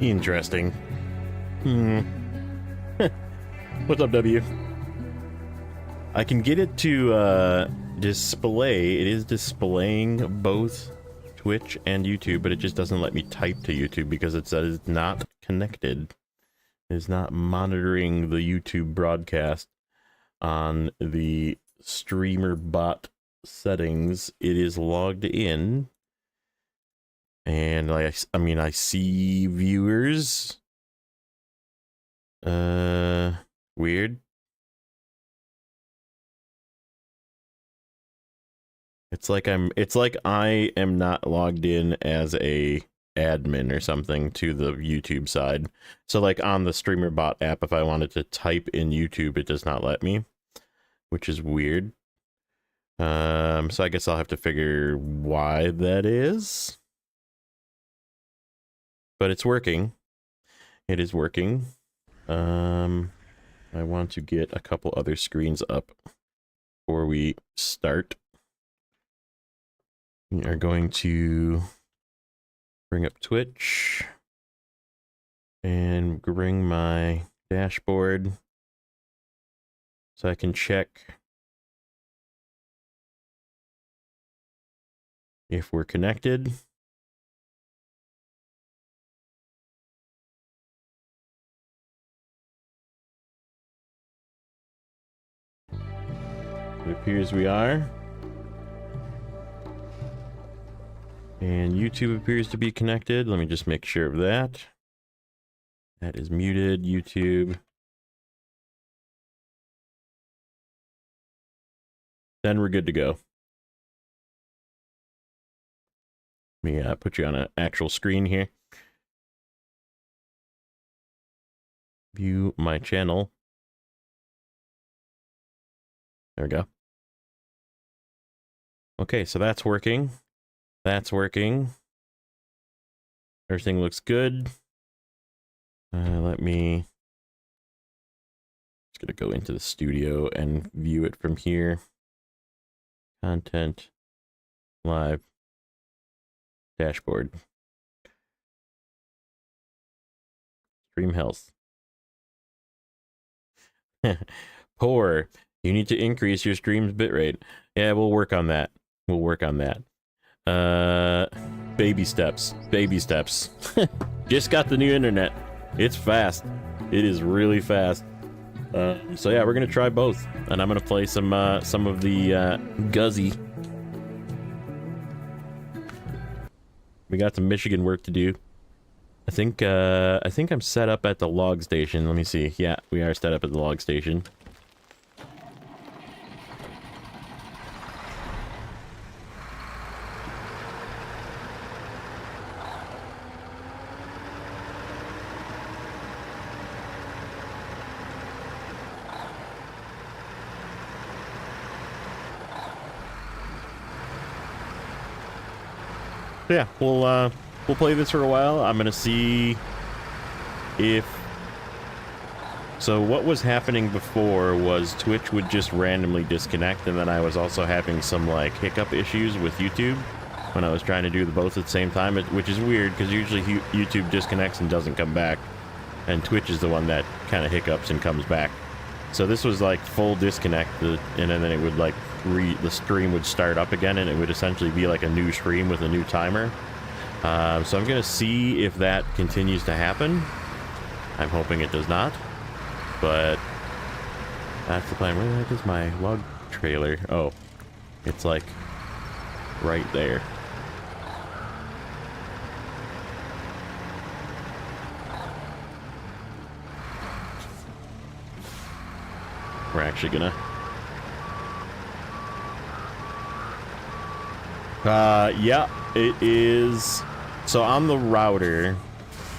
Interesting. What's up, W? I can get it to display. It is displaying both Twitch and YouTube, but it just doesn't let me type to YouTube because it says not connected. It is not monitoring the YouTube broadcast on the streamer bot settings. It is logged in, and I mean, I see viewers. Weird. It's like I am not logged in as a admin or something to the YouTube side. So like on the streamer bot app, if I wanted to type in YouTube, it does not let me, which is weird. So I guess I'll have to figure why that is. But it's working. It is working. I want to get a couple other screens up before we start. We are going to bring up Twitch and bring my dashboard so I can check if we're connected. It appears we are. And YouTube appears to be connected. Let me just make sure of that. That is muted, YouTube. Then we're good to go. Let me put you on an actual screen here. View my channel. There we go. Okay, so that's working. That's working. Everything looks good. Let me... Just gonna go into the studio and view it from here. Content. Live. Dashboard. Stream health. Poor. You need to increase your stream's bitrate. Yeah, we'll work on that. We'll work on that. Baby steps. Baby steps. Just got the new internet. It's fast. It is really fast. So yeah, we're gonna try both, and I'm gonna play some of the Guzzy. We got some Michigan work to do. I think I'm set up at the log station. Let me see. Yeah, we are set up at the log station. Yeah, we'll play this for a while. I'm gonna see if... So what was happening before was Twitch would just randomly disconnect, and then I was also having some like hiccup issues with YouTube when I was trying to do the both at the same time, which is weird because usually YouTube disconnects and doesn't come back, and Twitch is the one that kind of hiccups and comes back. So this was like full disconnect, and then it would like the stream would start up again, and it would essentially be like a new stream with a new timer. So I'm gonna see if that continues to happen. I'm hoping it does not, but that's the plan. Where the heck is my log trailer? Oh, it's like right there. We're actually gonna... yeah, it is... So on the router,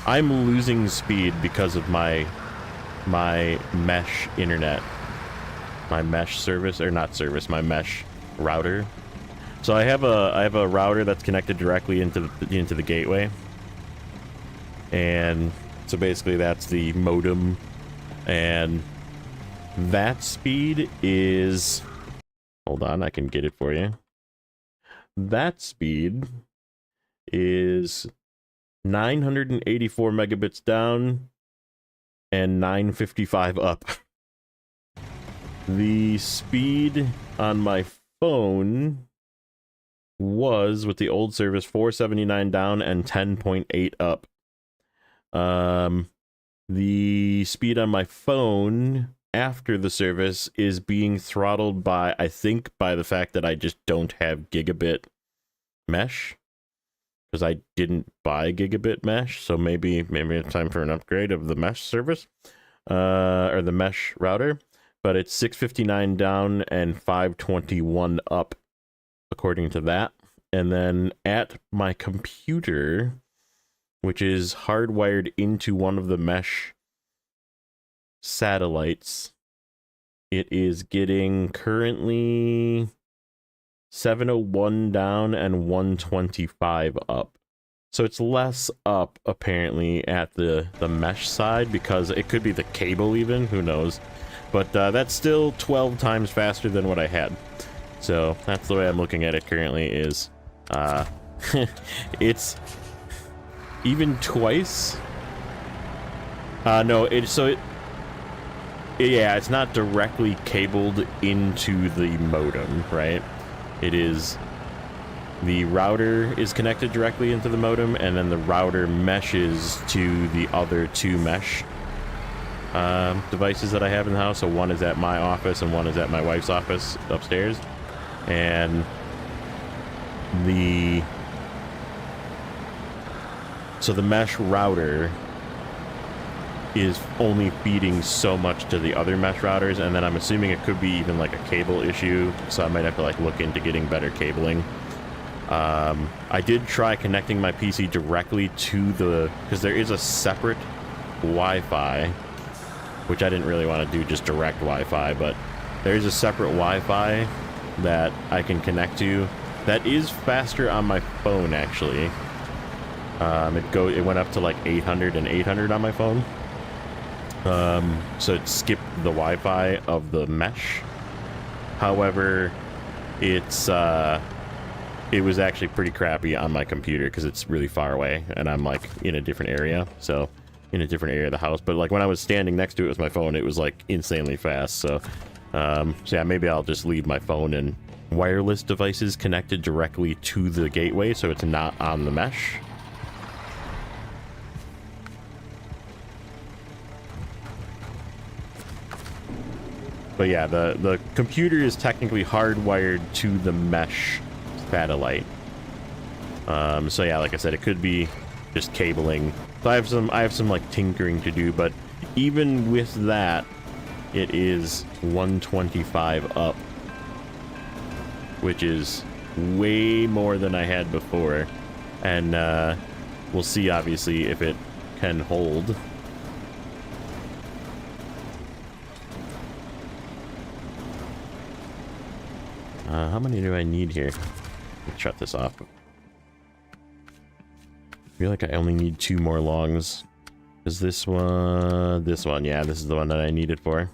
I'm losing speed because of my mesh internet. My mesh service, or not service, my mesh router. So I have a router that's connected directly into the gateway. And so basically that's the modem, and that speed is... Hold on, I can get it for you. That speed is 984 megabits down and 955 up. The speed on my phone was, with the old service, 479 down and 10.8 up. The speed on my phone after the service is being throttled by, I think, by the fact that I just don't have gigabit mesh, because I didn't buy gigabit mesh. So maybe it's time for an upgrade of the mesh service, or the mesh router. But it's 659 down and 521 up, according to that. And then at my computer, which is hardwired into one of the mesh satellites, it is getting currently 701 down and 125 up. So it's less up, apparently, at the mesh side, because it could be the cable even, who knows. But that's still 12 times faster than what I had. So that's the way I'm looking at it currently, is it's even twice. No, yeah, it's not directly cabled into the modem, right? It is, the router is connected directly into the modem, and then the router meshes to the other two mesh devices that I have in the house. So one is at my office and one is at my wife's office upstairs. And the mesh router is only feeding so much to the other mesh routers, and then I'm assuming it could be even like a cable issue, so I might have to like look into getting better cabling. I did try connecting my PC directly to because there is a separate Wi-Fi, which I didn't really want to do just direct Wi-Fi, but there is a separate Wi-Fi that I can connect to that is faster on my phone, actually. It went up to like 800 and 800 on my phone. So it skipped the Wi-Fi of the mesh. However, it was actually pretty crappy on my computer because it's really far away and I'm like in a different area. So in a different area of the house, but like when I was standing next to it with my phone, it was like insanely fast. So yeah, maybe I'll just leave my phone and wireless devices connected directly to the gateway, so it's not on the mesh. But yeah, the computer is technically hardwired to the mesh satellite. So yeah, like I said, it could be just cabling. So I have some like tinkering to do, but even with that, it is 125 up, which is way more than I had before. And we'll see, obviously, if it can hold. How many do I need here? Let's shut this off. I feel like I only need 2 more longs. Is this one, yeah, this is the one that I need it for.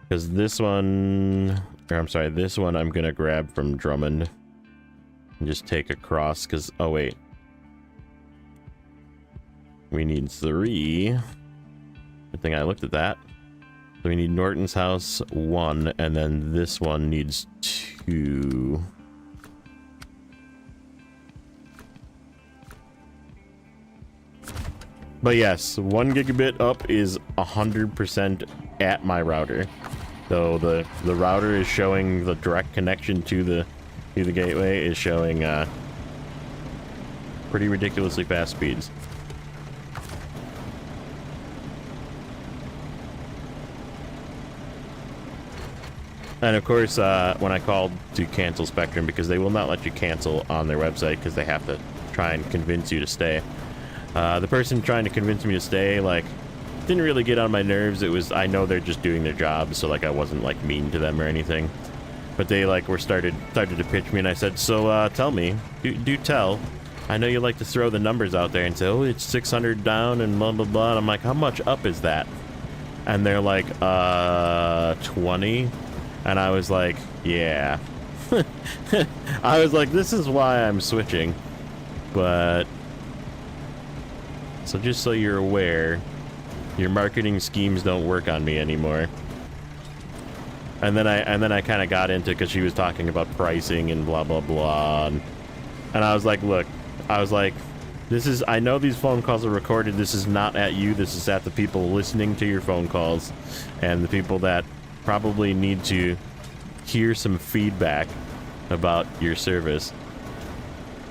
Because this one, or I'm sorry, this one I'm gonna grab from Drummond and just take across, because, oh wait. We need 3. Good thing I looked at that. So we need Norton's house 1, and then this one needs 2. But yes, 1 gigabit up is 100% at my router. So the router is showing the direct connection to the gateway is showing pretty ridiculously fast speeds. And of course, when I called to cancel Spectrum, because they will not let you cancel on their website because they have to try and convince you to stay. The person trying to convince me to stay, like, didn't really get on my nerves. It was, I know they're just doing their job, so like I wasn't like mean to them or anything. But they like started to pitch me, and I said, so tell me, do tell. I know you like to throw the numbers out there and say, oh, it's 600 down and blah blah blah. And I'm like, how much up is that? And they're like, 20. And I was like, yeah. I was like, this is why I'm switching. But So just so you're aware, your marketing schemes don't work on me anymore. And then I kind of got into, because she was talking about pricing and blah blah blah, and I was like, look, I was like, this is, I know these phone calls are recorded. This is not at you. This is at the people listening to your phone calls, and the people that probably need to hear some feedback about your service.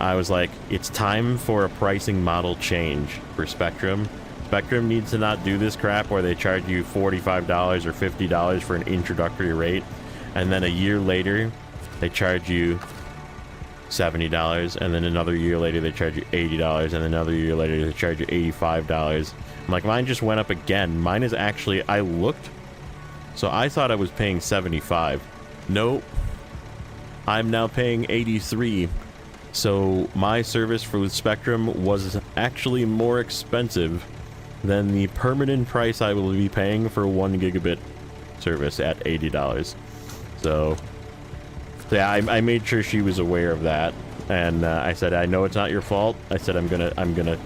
I was like, it's time for a pricing model change for Spectrum. Spectrum needs to not do this crap where they charge you $45 or $50 for an introductory rate, and then a year later they charge you $70, and then another year later they charge you $80, and another year later they charge you $85. I'm like, mine just went up again. Mine is actually, I looked, so I thought I was paying $75. Nope, I'm now paying $83. So my service for Spectrum was actually more expensive than the permanent price I will be paying for 1 gigabit service at $80. So yeah, I made sure she was aware of that, and I said, I know it's not your fault. I said, I'm gonna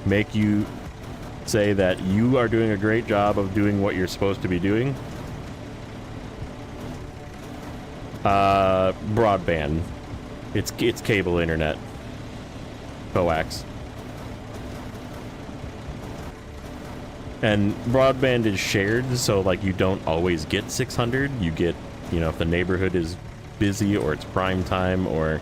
make you say that you are doing a great job of doing what you're supposed to be doing. Broadband. It's cable internet. Coax. And broadband is shared, so like you don't always get 600. You get, you know, if the neighborhood is busy or it's prime time or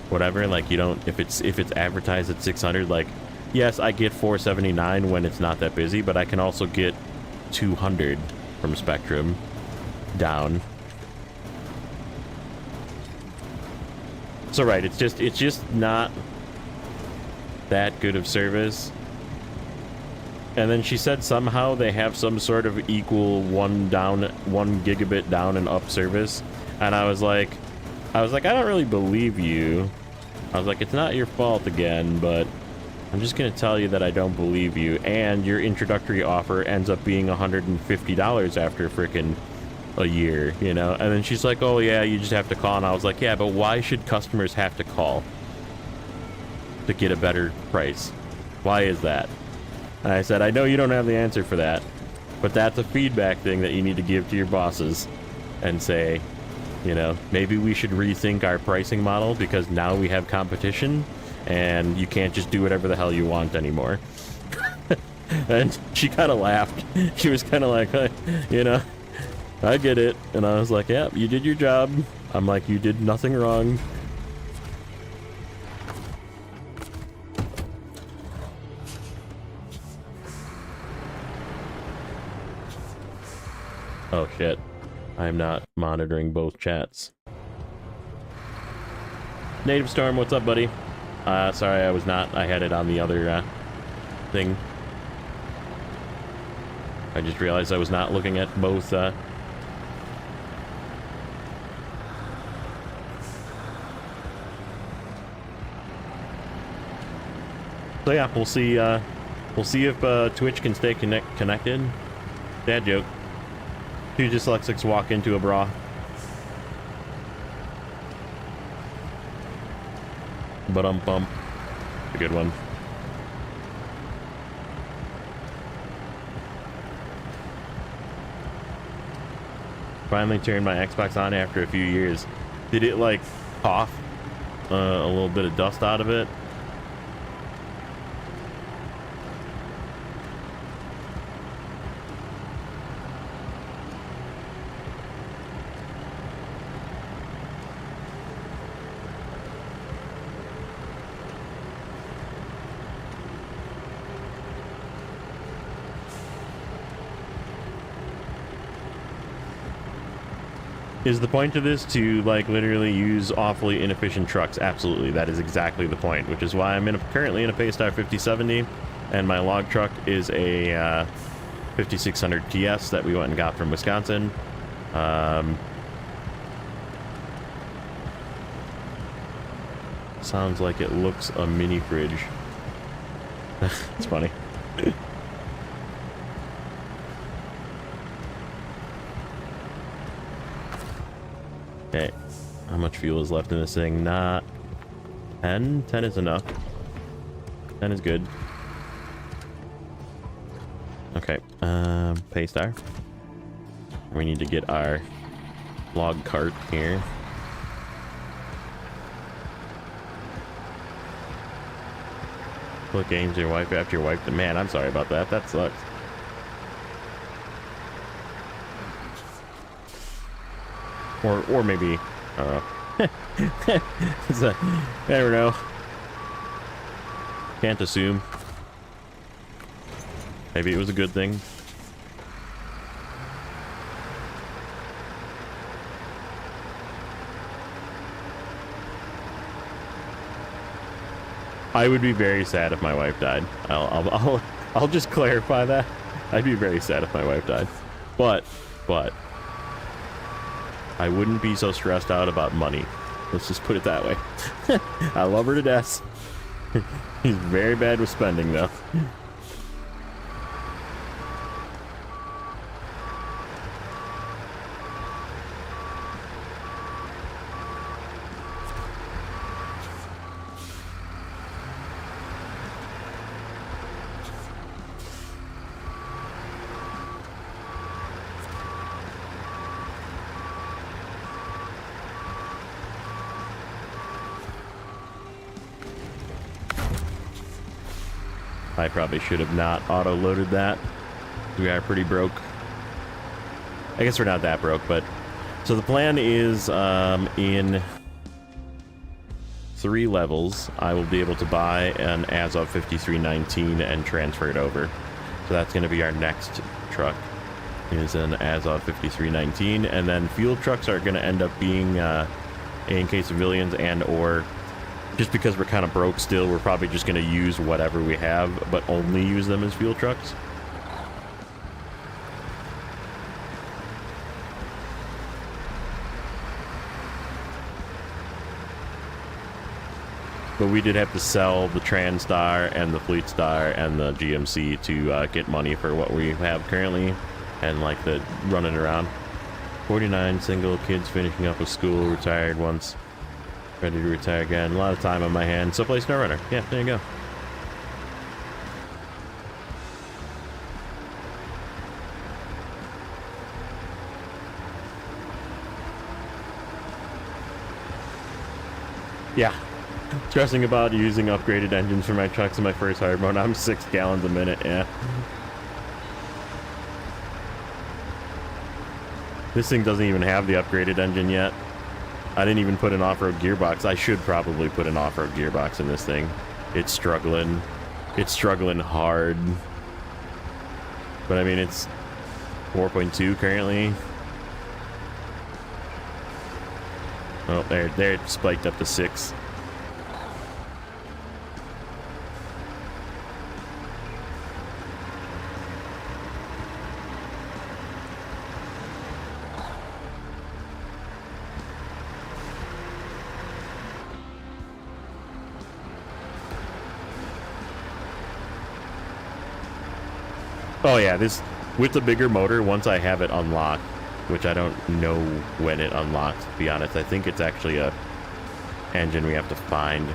whatever, like you don't, if it's advertised at 600, like yes, I get 479 when it's not that busy, but I can also get 200 from Spectrum down. So right, it's just not that good of service. And then she said somehow they have some sort of equal 1 gigabit down and up service. And I was like, I don't really believe you. I was like, it's not your fault again, but I'm just going to tell you that I don't believe you. And your introductory offer ends up being $150 after frickin' a year, you know? And then she's like, oh yeah, you just have to call. And I was like, yeah, but why should customers have to call to get a better price? Why is that? And I said, I know you don't have the answer for that, but that's a feedback thing that you need to give to your bosses and say, you know, maybe we should rethink our pricing model because now we have competition and you can't just do whatever the hell you want anymore. And she kind of laughed. She was kind of like, you know, I get it. And I was like, yeah, you did your job. I'm like, you did nothing wrong. Oh shit, I'm not monitoring both chats. Native Storm, what's up, buddy? Sorry, I was not. I had it on the other thing. I just realized I was not looking at both. So yeah, we'll see. We'll see if Twitch can stay connected. Dad joke. Two dyslexics walk into a bra. Bump. A good one. Finally turned my Xbox on after a few years. Did it like cough a little bit of dust out of it? Is the point of this to like literally use awfully inefficient trucks? Absolutely, that is exactly the point, which is why I'm currently in a Paystar 5070 and my log truck is a 5600 TS that we went and got from Wisconsin. Sounds like it looks a mini fridge. It's funny. Okay, how much fuel is left in this thing? Not 10. 10 is enough. 10 is good. Okay, Paystar. We need to get our log cart here. What games your wife after your wife? Man, I'm sorry about that. That sucks. Or maybe, I don't know. I never know. Can't assume. Maybe it was a good thing. I would be very sad if my wife died. I'll just clarify that. I'd be very sad if my wife died. But I wouldn't be so stressed out about money. Let's just put it that way. I love her to death. He's very bad with spending, though. I probably should have not auto-loaded that. We are pretty broke. I guess we're not that broke, but... So the plan is, in 3 levels, I will be able to buy an Azov 5319 and transfer it over. So that's going to be our next truck, is an Azov 5319. And then fuel trucks are going to end up being A&K civilians and or... Just because we're kind of broke still, we're probably just going to use whatever we have, but only use them as fuel trucks. But we did have to sell the TranStar and the Fleet Star and the GMC to get money for what we have currently and like the running around. 49 single kids finishing up with school, retired once. Ready to retire again. A lot of time on my hands. So play Snowrunner. Yeah, there you go. Yeah. Stressing about using upgraded engines for my trucks in my first hard mode. I'm 6 gallons a minute, yeah. This thing doesn't even have the upgraded engine yet. I didn't even put an off-road gearbox. I should probably put an off-road gearbox in this thing. It's struggling. It's struggling hard. But I mean, it's 4.2 currently. Oh, there it spiked up to 6. Oh yeah, this with the bigger motor, once I have it unlocked, which I don't know when it unlocks, to be honest. I think it's actually a engine we have to find.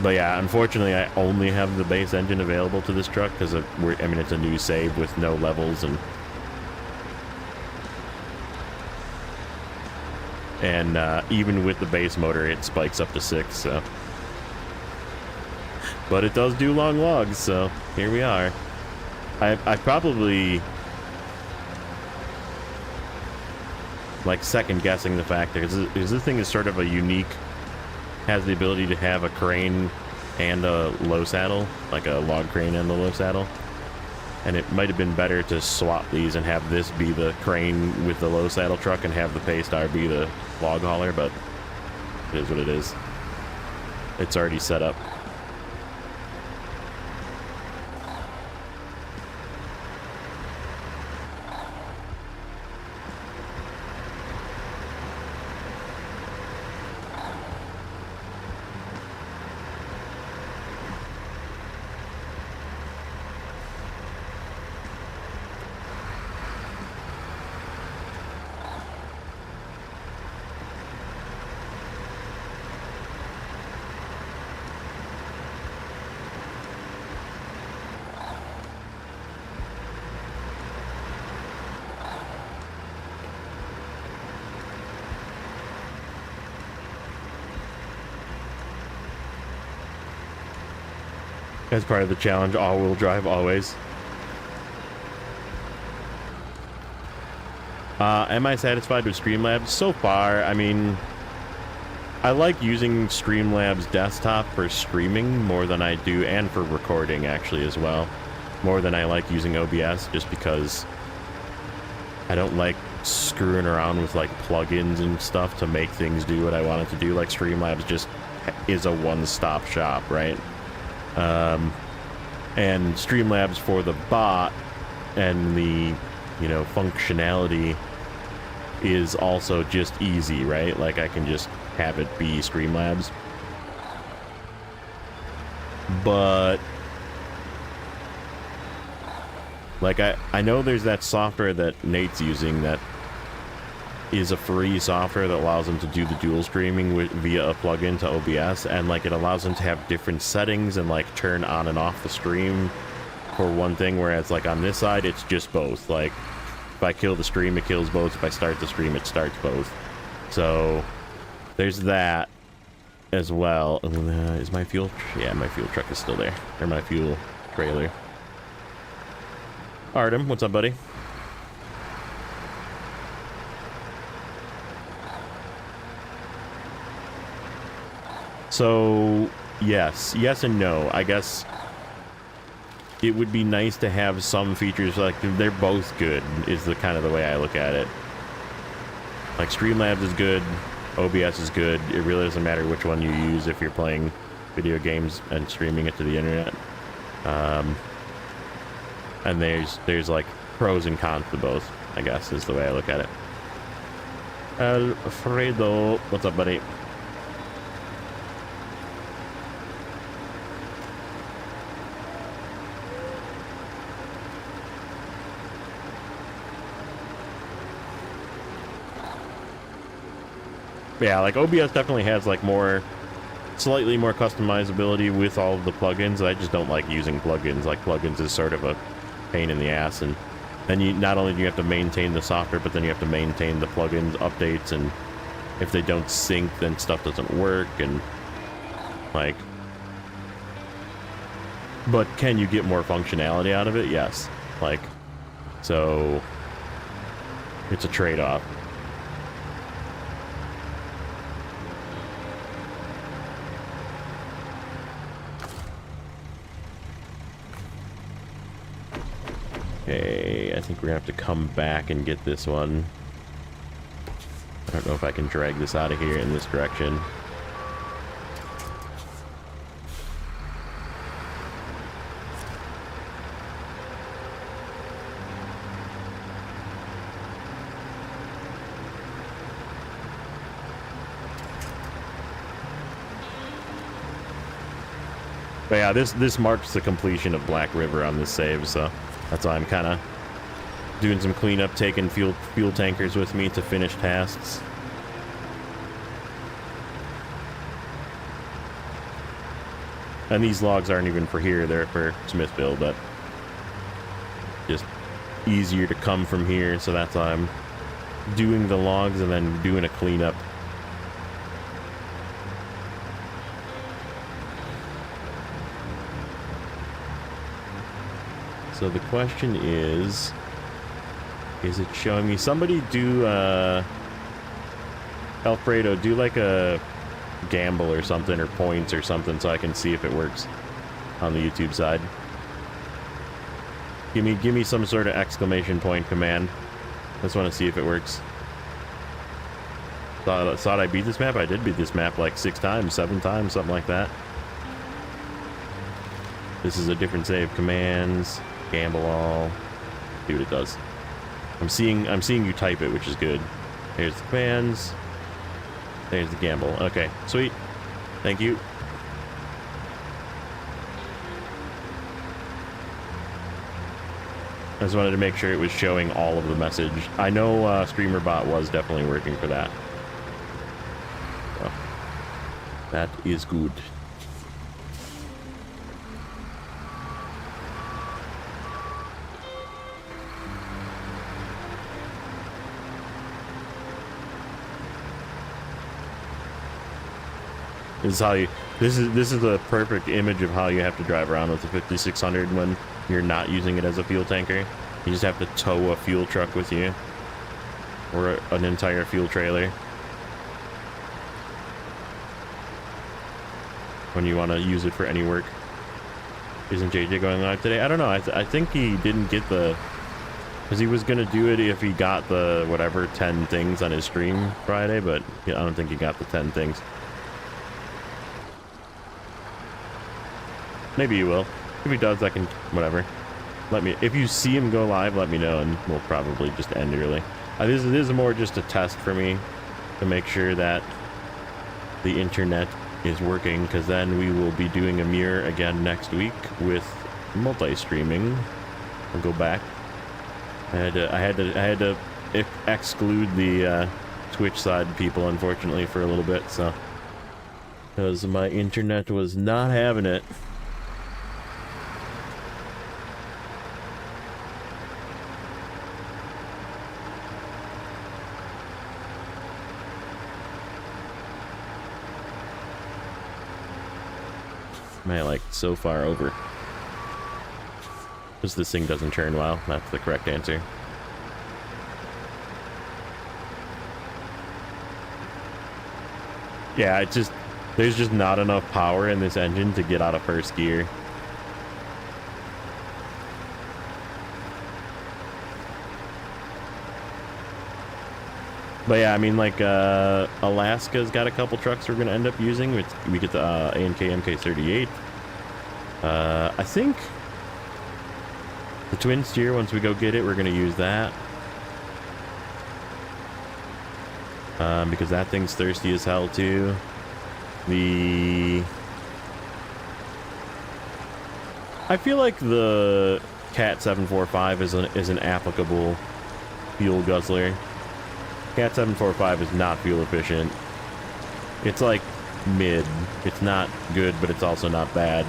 But yeah, unfortunately, I only have the base engine available to this truck because I mean, it's a new save with no levels and even with the base motor, it spikes up to 6. So, but it does do long logs, so here we are. I probably like second guessing the fact that because this thing is sort of a unique, has the ability to have a crane and a low saddle, like a log crane and a low saddle, and it might have been better to swap these and have this be the crane with the low saddle truck and have the Paystar be the log hauler, but it is what it is. It's already set up. As part of the challenge, all-wheel drive always. Am I satisfied with Streamlabs? So far, I mean, I like using Streamlabs desktop for streaming more than I do, and for recording actually as well, more than I like using OBS, just because I don't like screwing around with like plugins and stuff to make things do what I want it to do. Like Streamlabs just is a one-stop shop, right? And Streamlabs for the bot and the, you know, functionality is also just easy, right? Like I can just have it be Streamlabs. But like I know there's that software that Nate's using that is a free software that allows him to do the dual streaming via a plugin to OBS, and like it allows him to have different settings and like turn on and off the stream for one thing, whereas like on this side it's just both. Like if I kill the stream, it kills both. If I start the stream, it starts both. So there's that as well. Is my fuel? Yeah, my fuel truck is still there. Or my fuel trailer. Artem, what's up, buddy? So yes and no. I guess it would be nice to have some features, like they're both good is the kind of the way I look at it. Like Streamlabs is good, OBS is good. It really doesn't matter which one you use if you're playing video games and streaming it to the internet. And there's like pros and cons to both, I guess, is the way I look at it. Alfredo, what's up, buddy? Yeah, like OBS definitely has like slightly more customizability with all of the plugins. I just don't like using plugins. Like plugins is sort of a pain in the ass, and then you not only do you have to maintain the software, but then you have to maintain the plugins updates, and if they don't sync, then stuff doesn't work, and like. But can you get more functionality out of it? Yes. Like, so it's a trade-off. Okay, I think we're gonna have to come back and get this one. I don't know if I can drag this out of here in this direction. But yeah, this marks the completion of Black River on this save, so that's why I'm kind of doing some cleanup, taking fuel tankers with me to finish tasks. And these logs aren't even for here, they're for Smithville, but just easier to come from here, so that's why I'm doing the logs and then doing a cleanup. So the question is it showing me? Somebody do, Alfredo, do like a gamble or something, or points or something, so I can see if it works on the YouTube side. Give me some sort of exclamation point command. I just want to see if it works. Thought I beat this map? I did beat this map like 6 times, 7 times, something like that. This is a different save. Commands. Gamble all. See what it does. I'm seeing you type it, which is good. There's the commands. There's the gamble. Okay, sweet. Thank you. I just wanted to make sure it was showing all of the message. I know StreamerBot was definitely working for that. So, that is good. This is how you. This is the perfect image of how you have to drive around with the 5600 when you're not using it as a fuel tanker. You just have to tow a fuel truck with you, or an entire fuel trailer, when you want to use it for any work. Isn't JJ going live today? I don't know. I think he didn't get the, because he was gonna do it if he got the whatever 10 things on his stream Friday, but I don't think he got the 10 things. Maybe he will. If he does, I can, whatever. Let me, if you see him go live, let me know, and we'll probably just end early. This is more just a test for me to make sure that the internet is working, because then we will be doing a mirror again next week with multi-streaming. I'll go back. I had to exclude the Twitch side people, unfortunately, for a little bit, so because my internet was not having it. Man, like, so far over. Because this thing doesn't turn well. That's the correct answer. Yeah, it's just... there's just not enough power in this engine to get out of first gear. But yeah, I mean, like, Alaska's got a couple trucks we're going to end up using. We get the A&K MK38. I think the twin steer, once we go get it, we're going to use that. Because that thing's thirsty as hell, too. I feel like the Cat 745 is an applicable fuel guzzler. Cat 745 is not fuel efficient. It's like mid. It's not good, but it's also not bad.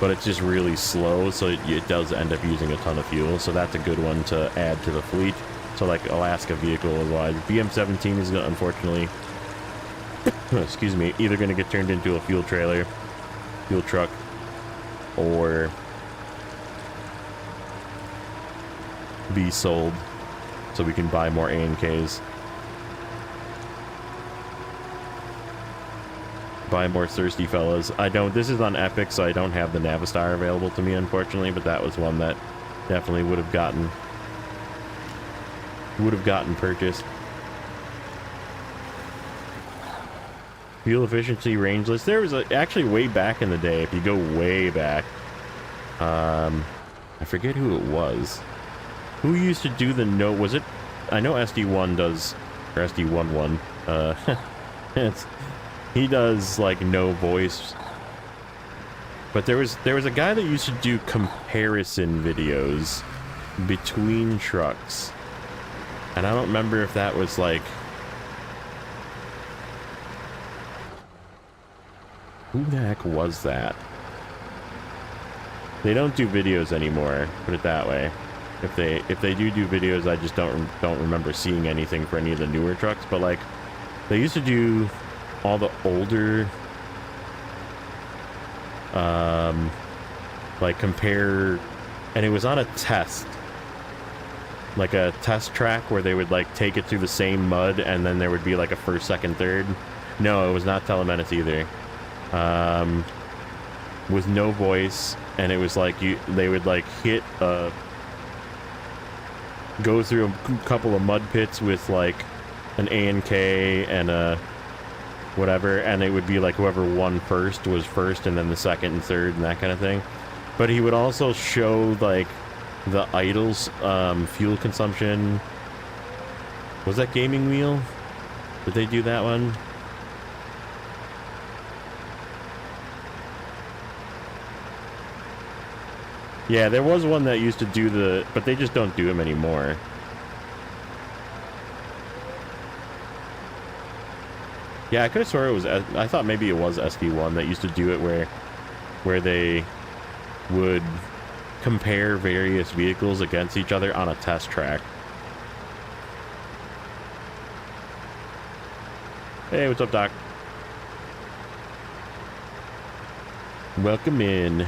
But it's just really slow, so it does end up using a ton of fuel. So that's a good one to add to the fleet. So like Alaska vehicle-wise, BM17 is gonna, unfortunately, excuse me, either going to get turned into a fuel trailer, fuel truck, or be sold. So we can buy more A&Ks. Buy more thirsty fellas. I don't, this is on Epic, so I don't have the Navistar available to me, unfortunately, but that was one that definitely would have gotten purchased. Fuel efficiency range list. There was actually way back in the day, if you go way back, I forget who it was. Who used to do the no? Was it? I know SD1 does, or SD11. He does like no voice. But there was a guy that used to do comparison videos between trucks, and I don't remember if that was like, who the heck was that? They don't do videos anymore. Put it that way. If they do videos, I just don't remember seeing anything for any of the newer trucks. But like, they used to do all the older, like compare, and it was on a test, like a test track where they would like take it through the same mud, and then there would be like a first, second, third. No, it was not Telemenace either. With no voice, and it was like they would like hit go through a couple of mud pits with like an A&K and a whatever, and it would be like whoever won first was first, and then the second and third and that kind of thing. But he would also show like the idles fuel consumption. Was that Gaming Wheel? Did they do that one? Yeah, there was one that used to do the, but they just don't do them anymore. Yeah, I could have sworn it was, I thought maybe it was SD1 that used to do it where they would compare various vehicles against each other on a test track. Hey, what's up, Doc? Welcome in.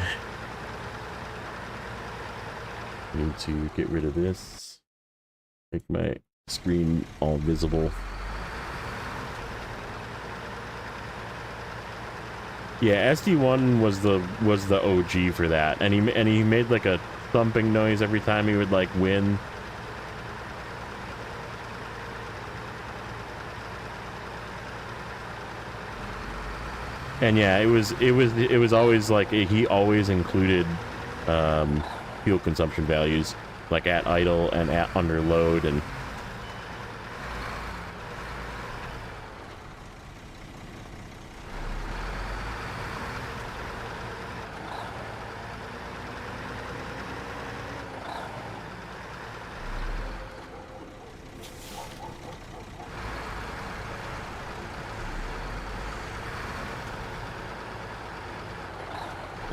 Need to get rid of this. Make my screen all visible. Yeah, SD1 was the OG for that, and he made like a thumping noise every time he would like win. And yeah, it was always like he always included fuel consumption values like at idle and at under load and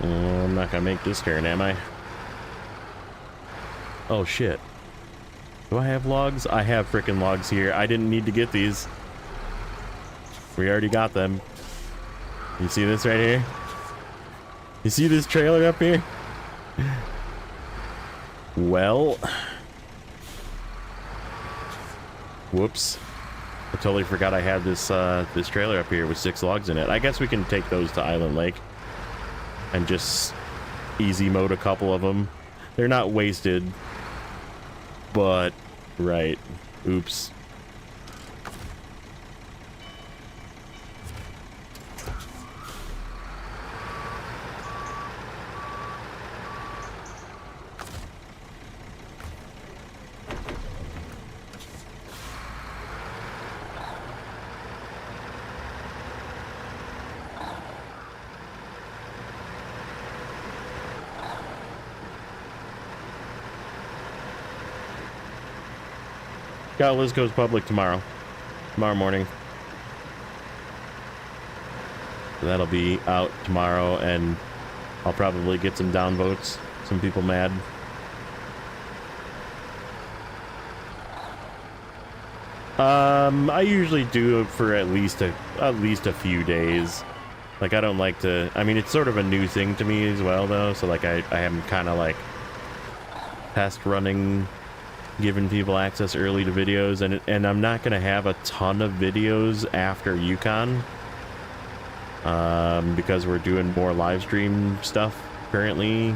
I'm not gonna make this turn, am I? Oh shit. Do I have logs? I have frickin' logs here. I didn't need to get these. We already got them. You see this right here? You see this trailer up here? Well. Whoops. I totally forgot I had this this trailer up here with 6 logs in it. I guess we can take those to Island Lake. And just easy mode a couple of them. They're not wasted. But, right. Oops. Liz goes public tomorrow morning. So that'll be out tomorrow, and I'll probably get some downvotes. Some people mad. I usually do it for at least a few days. Like I don't like to. I mean, it's sort of a new thing to me as well, though. So like I am kind of like test running. Giving people access early to videos, and I'm not gonna have a ton of videos after Yukon because we're doing more live stream stuff currently.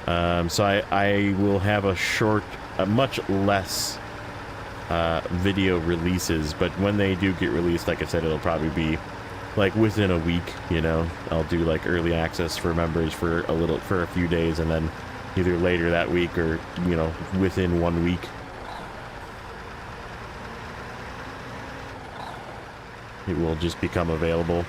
So I will have a much less video releases, but when they do get released, like I said, it'll probably be like within a week. You know, I'll do like early access for members for a few days, and then either later that week or, you know, within 1 week. It will just become available.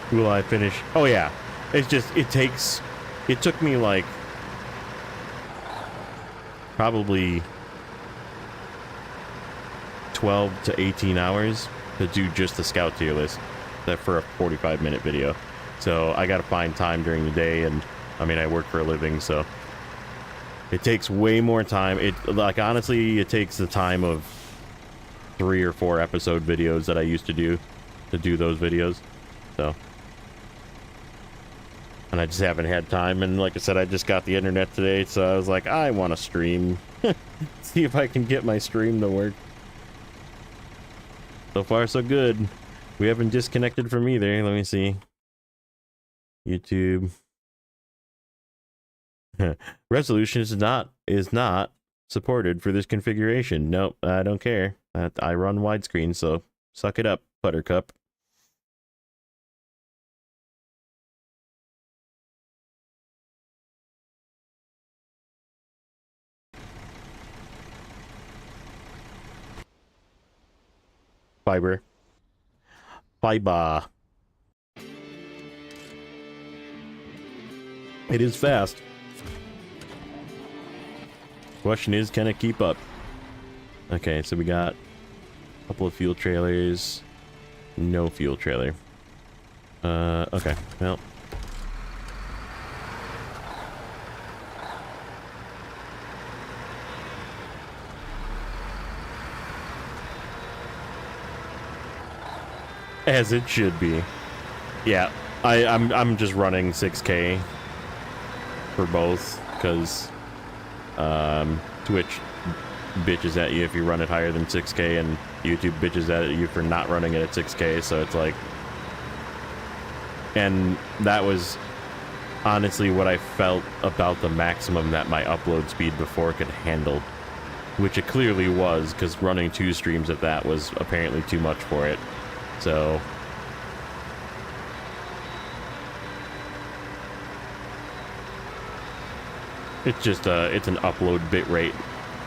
Will I finish? Oh yeah. It's just, it took me like probably 12 to 18 hours to do just the scout tier list for a 45-minute video. So I got to find time during the day, and I mean, I work for a living, so it takes way more time. It, like, honestly, it takes the time of 3 or 4 episode videos that I used to do those videos. So, and I just haven't had time, and like I said, I just got the internet today, so I was like, I want to stream. See if I can get my stream to work. So far so good. We haven't disconnected from either. Let me see. YouTube. Resolution is not supported for this configuration. Nope, I don't care. I run widescreen, so suck it up, Buttercup. Fiber. It is fast. Question is, can it keep up? Okay, so we got a couple of fuel trailers. No fuel trailer. Okay, well. As it should be. Yeah, I'm just running 6K for both, because Twitch bitches at you if you run it higher than 6K, and YouTube bitches at you for not running it at 6K, so it's like... And that was honestly what I felt about the maximum that my upload speed before could handle. Which it clearly was, because running 2 streams at that was apparently too much for it. So... It's just it's an upload bit rate,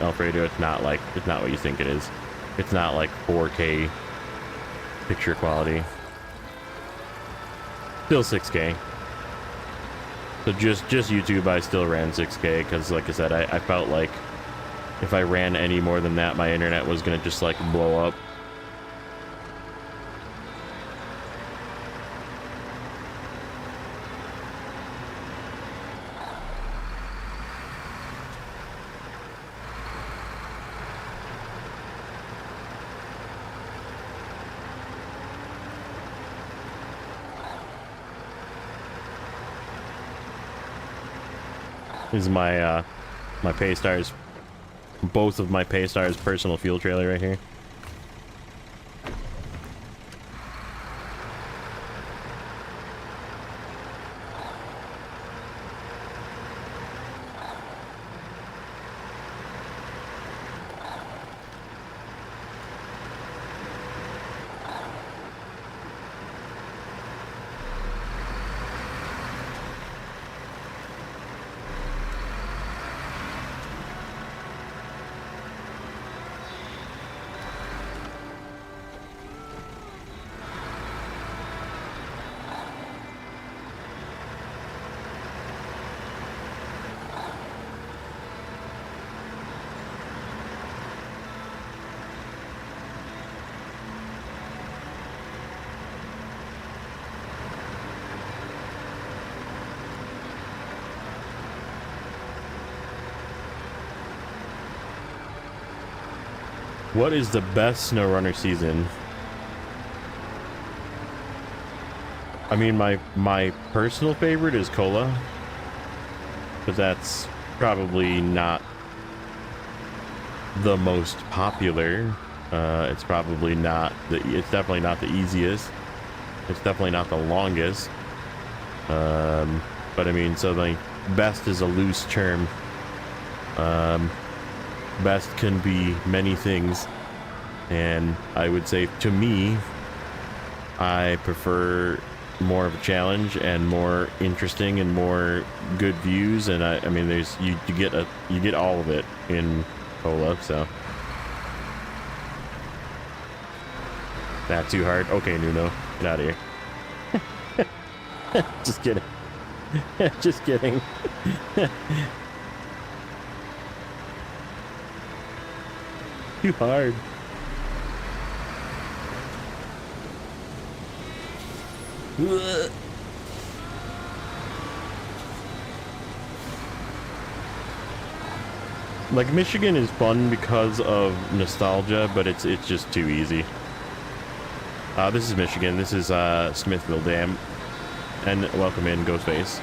Alfredo. It's not what you think it is. It's not like 4K picture quality. Still 6K. So just YouTube, I still ran 6K, because like I said, I felt like if I ran any more than that, my internet was gonna just like blow up. This is my my Paystar's, both of my Paystar's personal fuel trailer right here. What is the best Snowrunner season? I mean, my personal favorite is Cola, but that's probably not the most popular. It's probably not it's definitely not the easiest. It's definitely not the longest. But I mean, so the best is a loose term. Best can be many things, and I would say, to me, I prefer more of a challenge and more interesting and more good views. And I mean, there's you get all of it in Cola. So that too hard? Okay, Nuno, get out of here. Just kidding. Just kidding. Too hard. Like, Michigan is fun because of nostalgia, but it's just too easy. This is Michigan. This is Smithville Dam. And welcome in, Ghostface.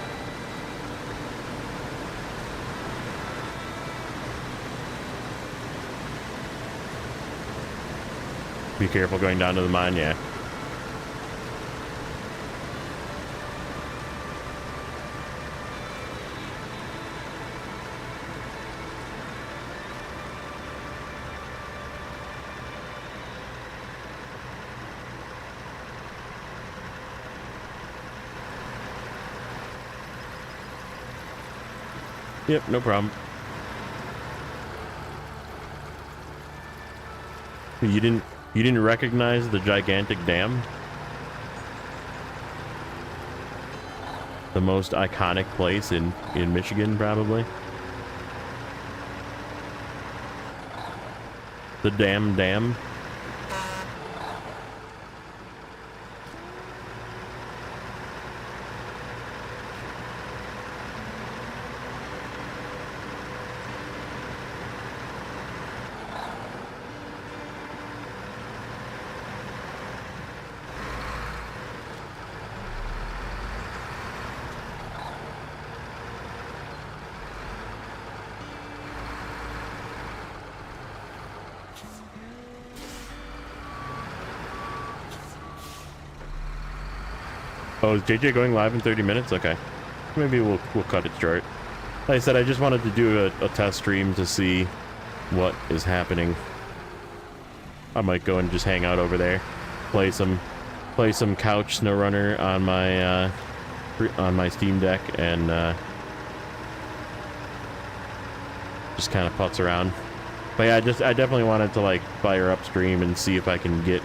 Be careful going down to the mine, yeah. Yep, no problem. You didn't recognize the gigantic dam? The most iconic place in Michigan, probably. The dam. Oh, is JJ going live in 30 minutes? Okay. Maybe we'll cut it short. Like I said, I just wanted to do a test stream to see what is happening. I might go and just hang out over there, play some couch Snowrunner on my Steam Deck, and just kind of putz around. But yeah, I definitely wanted to like fire up stream and see if I can get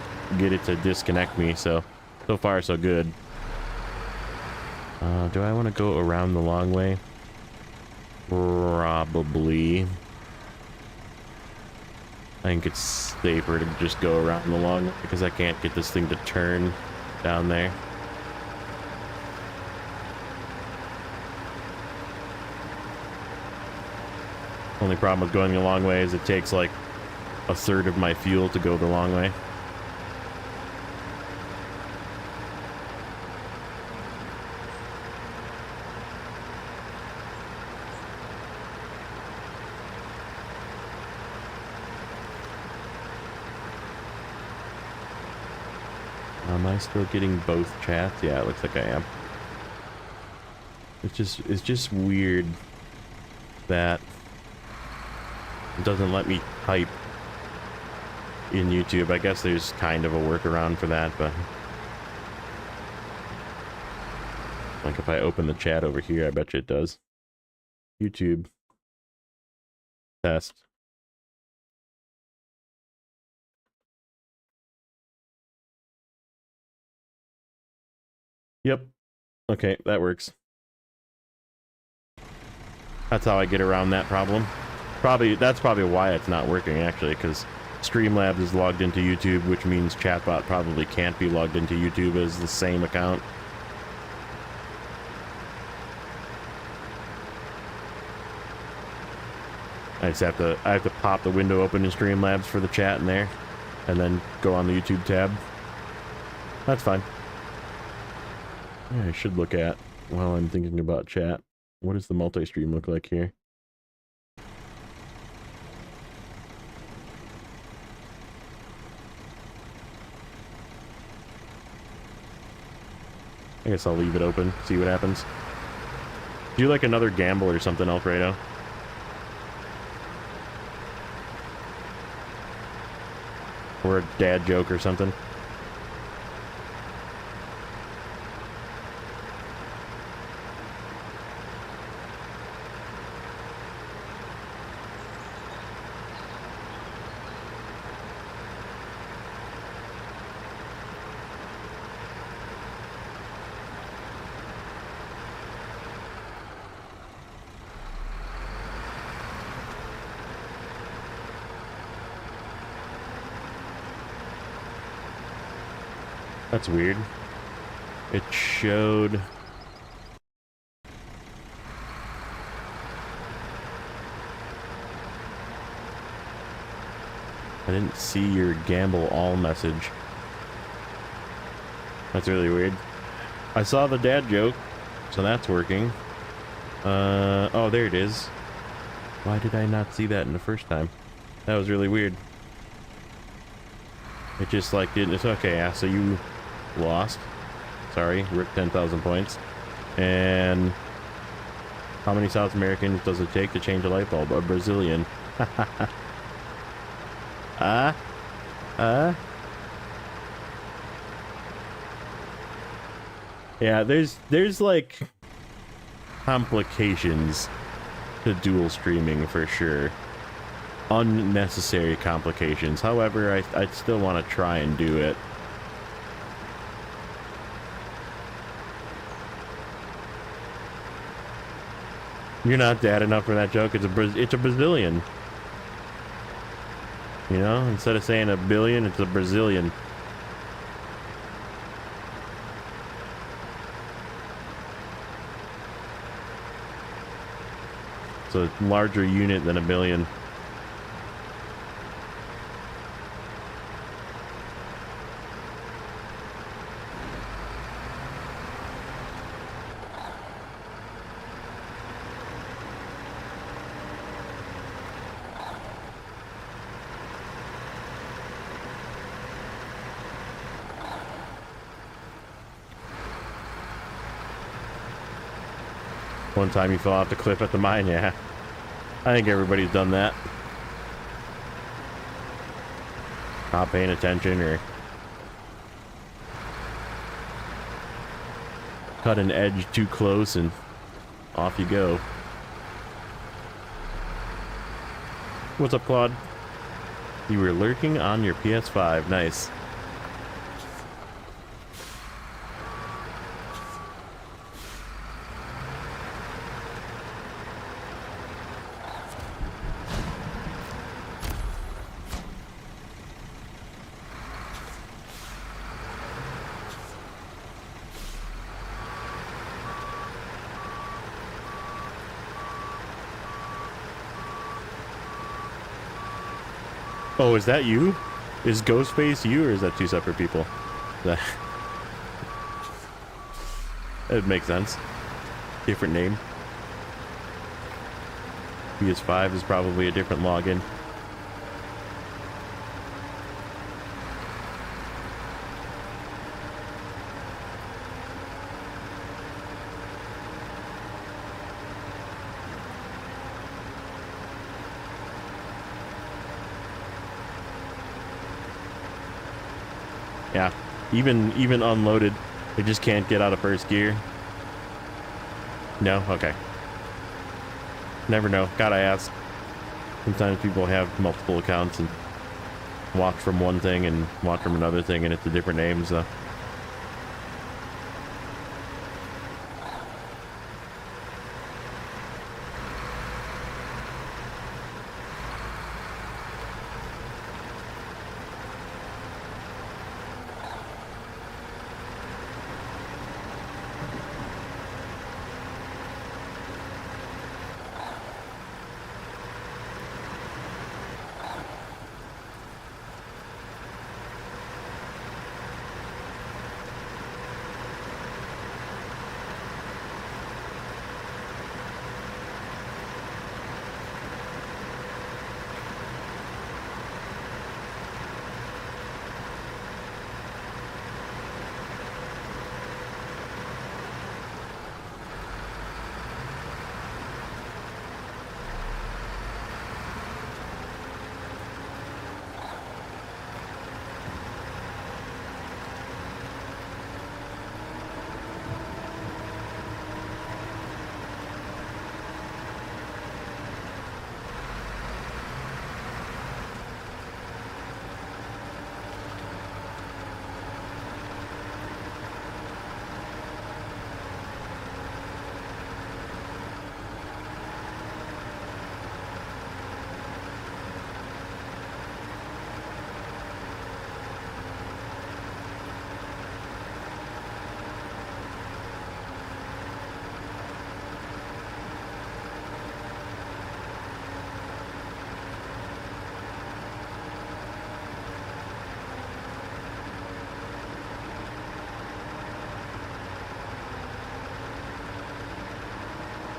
it to disconnect me. So far so good. Do I want to go around the long way? Probably. I think it's safer to just go around the long way because I can't get this thing to turn down there. Only problem with going the long way is it takes like a third of my fuel to go the long way. Am I still getting both chats? Yeah, it looks like I am. It's just weird that it doesn't let me type in YouTube. I guess there's kind of a workaround for that, but like if I open the chat over here, I bet you it does. YouTube test. Yep. Okay, that works. That's how I get around that problem. That's probably why it's not working, actually, because Streamlabs is logged into YouTube, which means Chatbot probably can't be logged into YouTube as the same account. I have to pop the window open in Streamlabs for the chat in there, and then go on the YouTube tab. That's fine. Yeah, I should look at, while I'm thinking about chat, what does the multi-stream look like here? I guess I'll leave it open, see what happens. Do like another gamble or something, Alfredo. Or a dad joke or something. That's weird. It showed... I didn't see your gamble all message. That's really weird. I saw the dad joke, so that's working. Oh, there it is. Why did I not see that in the first time? That was really weird. It just like didn't. It's okay. Yeah, so you lost. Sorry, ripped 10,000 points. And how many South Americans does it take to change a light bulb? A Brazilian. Yeah, there's like complications to dual streaming for sure. Unnecessary complications. However, I still want to try and do it. You're not dad enough for that joke. It's a Brazilian. You know, instead of saying a billion, it's a Brazilian. It's a larger unit than a billion. One time you fell off the cliff at the mine, yeah. I think everybody's done that. Not paying attention or cut an edge too close and off you go. What's up, Claude? You were lurking on your PS5. Nice. Oh, is that you? Is Ghostface you, or is that two separate people? That it makes sense. Different name. PS5 is probably a different login. Yeah, even unloaded, they just can't get out of first gear. No? Okay. Never know. Gotta ask. Sometimes people have multiple accounts and watch from one thing and watch from another thing, and it's a different name, so.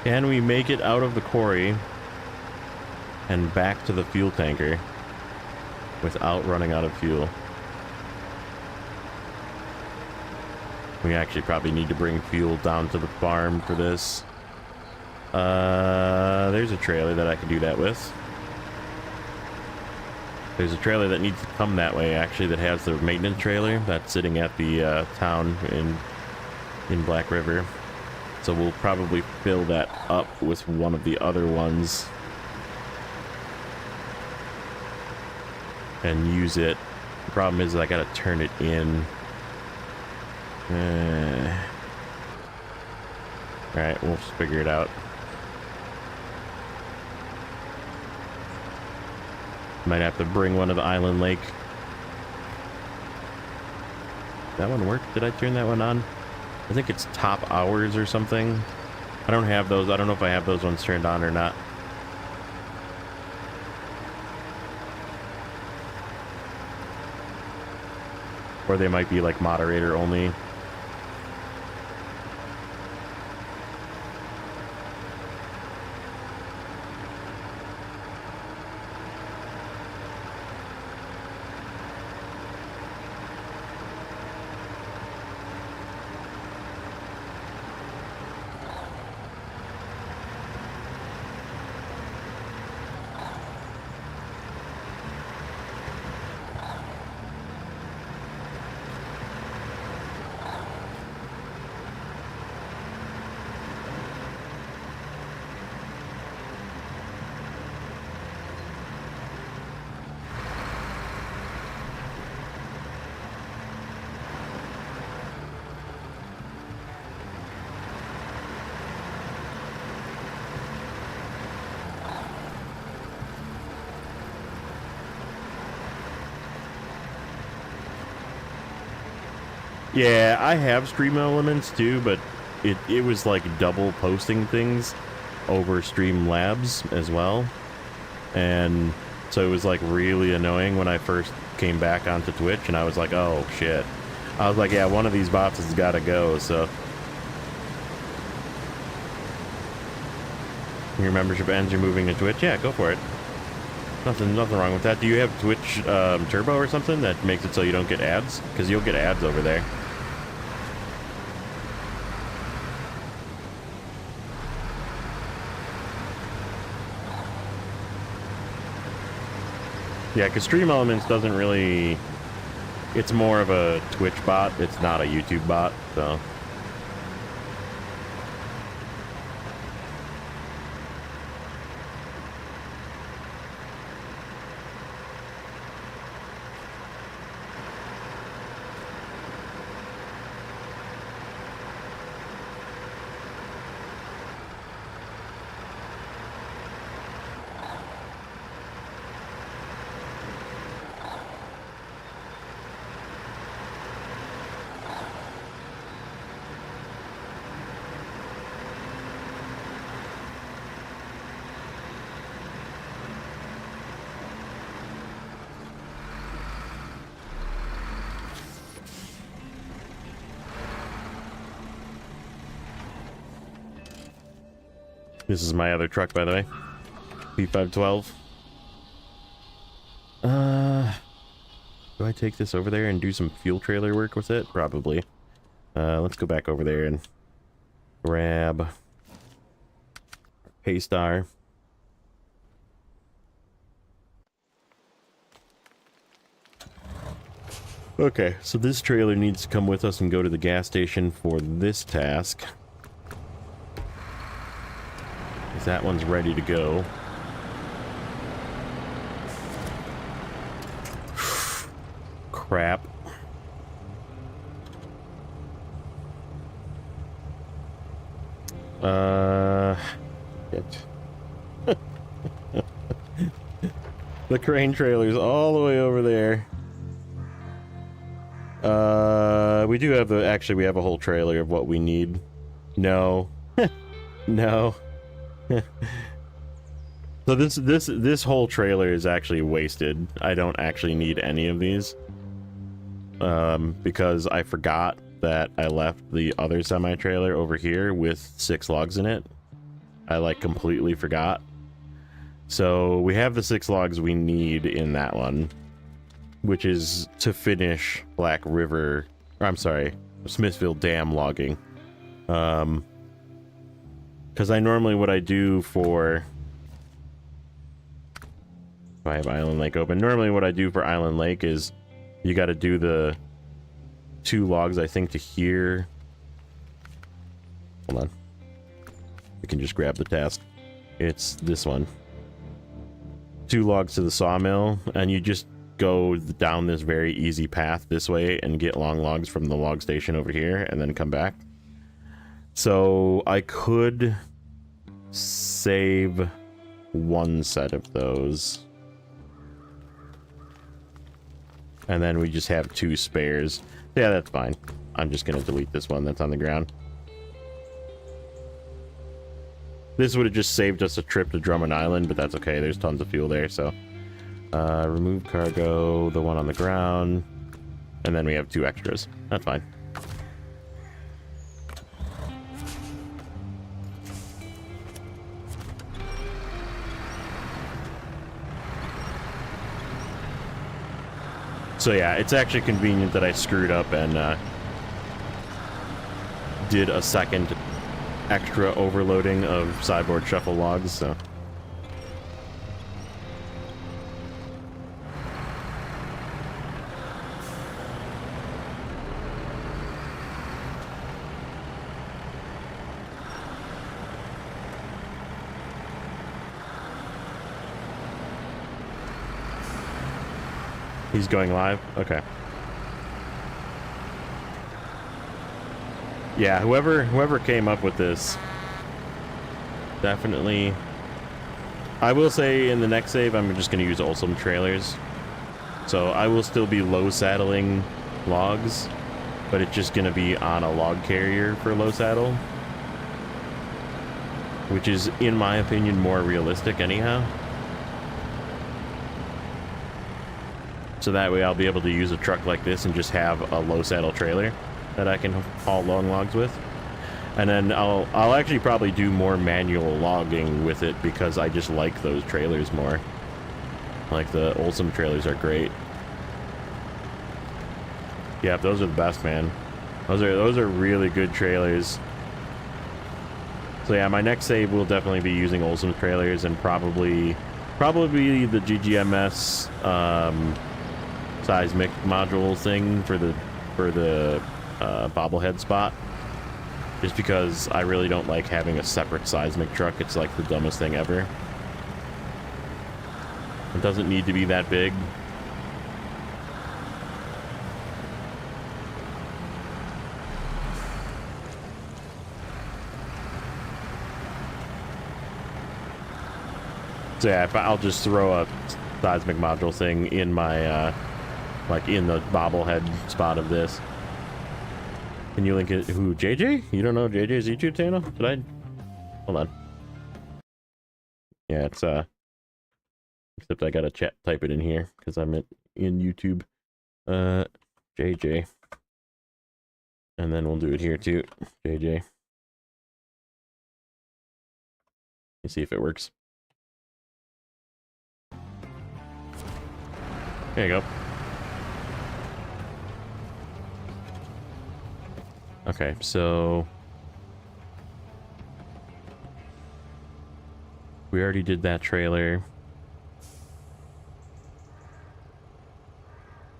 Can we make it out of the quarry and back to the fuel tanker without running out of fuel? We actually probably need to bring fuel down to the farm for this. There's a trailer that I can do that with. There's a trailer that needs to come that way, actually, that has the maintenance trailer that's sitting at the town in Black River. So we'll probably fill that up with one of the other ones and use it. The problem is I gotta turn it in. Alright, we'll just figure it out. Might have to bring one to the Island Lake. That one worked? Did I turn that one on? I think it's top hours or something. I don't have those. I don't know if I have those ones turned on or not. Or they might be like moderator only. Yeah, I have Stream Elements too, but it was like double posting things over Streamlabs as well. And so it was like really annoying when I first came back onto Twitch, and I was like, oh shit. I was like, yeah, one of these bots has got to go, so. Your membership ends, you're moving to Twitch? Yeah, go for it. Nothing wrong with that. Do you have Twitch Turbo or something that makes it so you don't get ads? Because you'll get ads over there. Yeah, because Stream Elements doesn't really... It's more of a Twitch bot. It's not a YouTube bot, so... This is my other truck, by the way. P512. Do I take this over there and do some fuel trailer work with it? Probably. Let's go back over there and grab Paystar. Okay, so this trailer needs to come with us and go to the gas station for this task. That one's ready to go. Crap. Shit. The crane trailer's all the way over there. We do have the... Actually, we have a whole trailer of what we need. No. No. So this whole trailer is actually wasted. I don't actually need any of these. Because I forgot that I left the other semi-trailer over here with 6 logs in it. I like completely forgot. So we have the 6 logs we need in that one, which is to finish Black River, or I'm sorry, Smithville Dam logging. Because I normally, what I do for... If I have Island Lake open, normally what I do for Island Lake is you got to do the 2 logs, I think, to here. Hold on. We can just grab the task. It's this one. 2 logs to the sawmill, and you just go down this very easy path this way and get long logs from the log station over here and then come back. So I could save 1 set of those. And then we just have 2 spares. Yeah, that's fine. I'm just going to delete this one that's on the ground. This would have just saved us a trip to Drummond Island, but that's okay. There's tons of fuel there, so... remove cargo, the one on the ground, and then we have 2 extras. That's fine. So yeah, it's actually convenient that I screwed up and did a second extra overloading of sideboard shuffle logs, so... He's going live? Okay. Yeah, whoever came up with this, definitely... I will say in the next save, I'm just going to use Olsum trailers. So I will still be low saddling logs, but it's just going to be on a log carrier for low saddle. Which is, in my opinion, more realistic anyhow. So that way I'll be able to use a truck like this and just have a low saddle trailer that I can haul long logs with. And then I'll actually probably do more manual logging with it because I just like those trailers more. Like the Olsum trailers are great. Yeah, those are the best, man. Those are really good trailers. So yeah, my next save will definitely be using Olsum trailers and probably the GGMS seismic module thing for the bobblehead spot, just because I really don't like having a separate seismic truck. It's like the dumbest thing ever. It doesn't need to be that big. So yeah, I'll just throw a seismic module thing in my like in the bobblehead spot of this. Can you link it? Who, JJ? You don't know JJ's YouTube channel? Did I? Hold on. Yeah, it's except I gotta type it in here because I'm in YouTube. JJ. And then we'll do it here too. JJ. Let's see if it works. There you go. Okay, so we already did that trailer.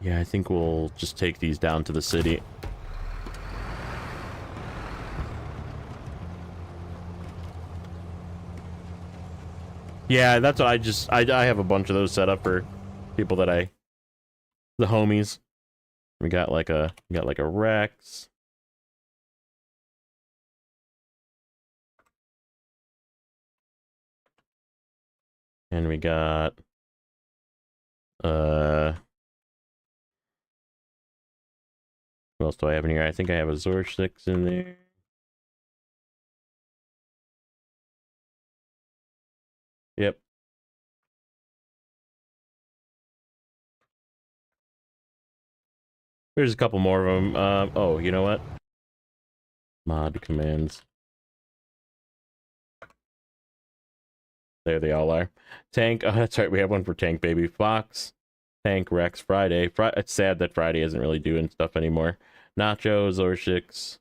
Yeah, I think we'll just take these down to the city. Yeah, that's what I have a bunch of those set up for people that the homies. We got like a Rex. And we got what else do I have in here? I think I have a Zor 6 in there. Yep. There's a couple more of them. Oh, you know what? Mod commands. There they all are. Tank, oh, that's right, we have one for Tank Baby Fox. Tank Rex Friday. It's sad that Friday isn't really doing stuff anymore. Nacho, Zorshix.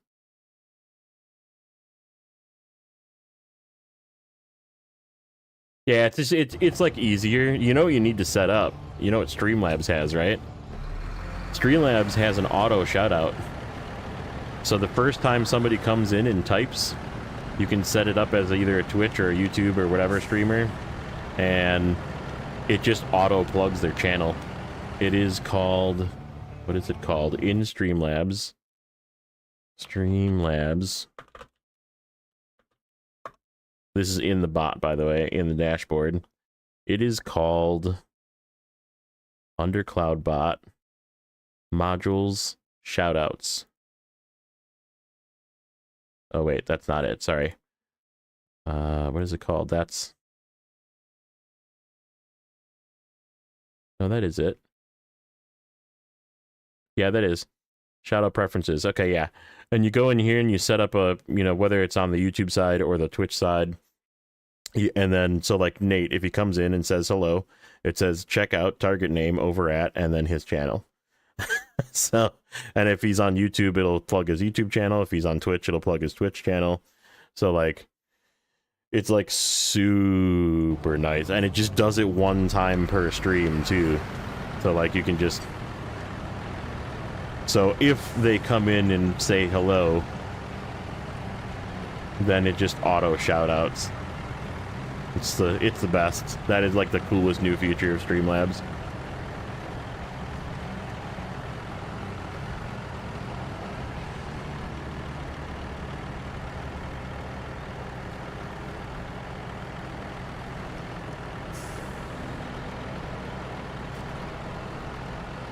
Yeah, it's like easier. You know what you need to set up. You know what Streamlabs has, right? Streamlabs has an auto shoutout. So the first time somebody comes in and types, you can set it up as either a Twitch or a YouTube or whatever streamer, and it just auto plugs their channel. It is called, what is it called? In Streamlabs. Streamlabs. This is in the bot, by the way, in the dashboard. It is called Undercloud Bot Modules Shoutouts. Oh wait, that's not it. Sorry. What is it called? That's... No, that is it. Yeah, that is. Shoutout preferences. Okay, yeah. And you go in here and you set up a, you know, whether it's on the YouTube side or the Twitch side. And then, so like Nate, if he comes in and says hello, it says check out, target name, over at, and then his channel. So, and if he's on YouTube, it'll plug his YouTube channel. If he's on Twitch, it'll plug his Twitch channel. So like, it's like super nice. And it just does it one time per stream too. So like you can just... So if they come in and say hello, then it just auto shoutouts. It's the best. That is like the coolest new feature of Streamlabs.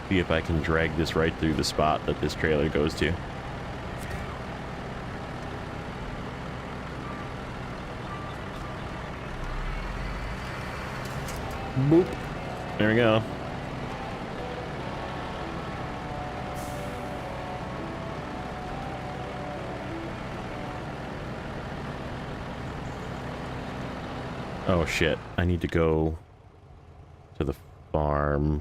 See if I can drag this right through the spot that this trailer goes to. Boop. There we go. Oh shit. I need to go to the farm.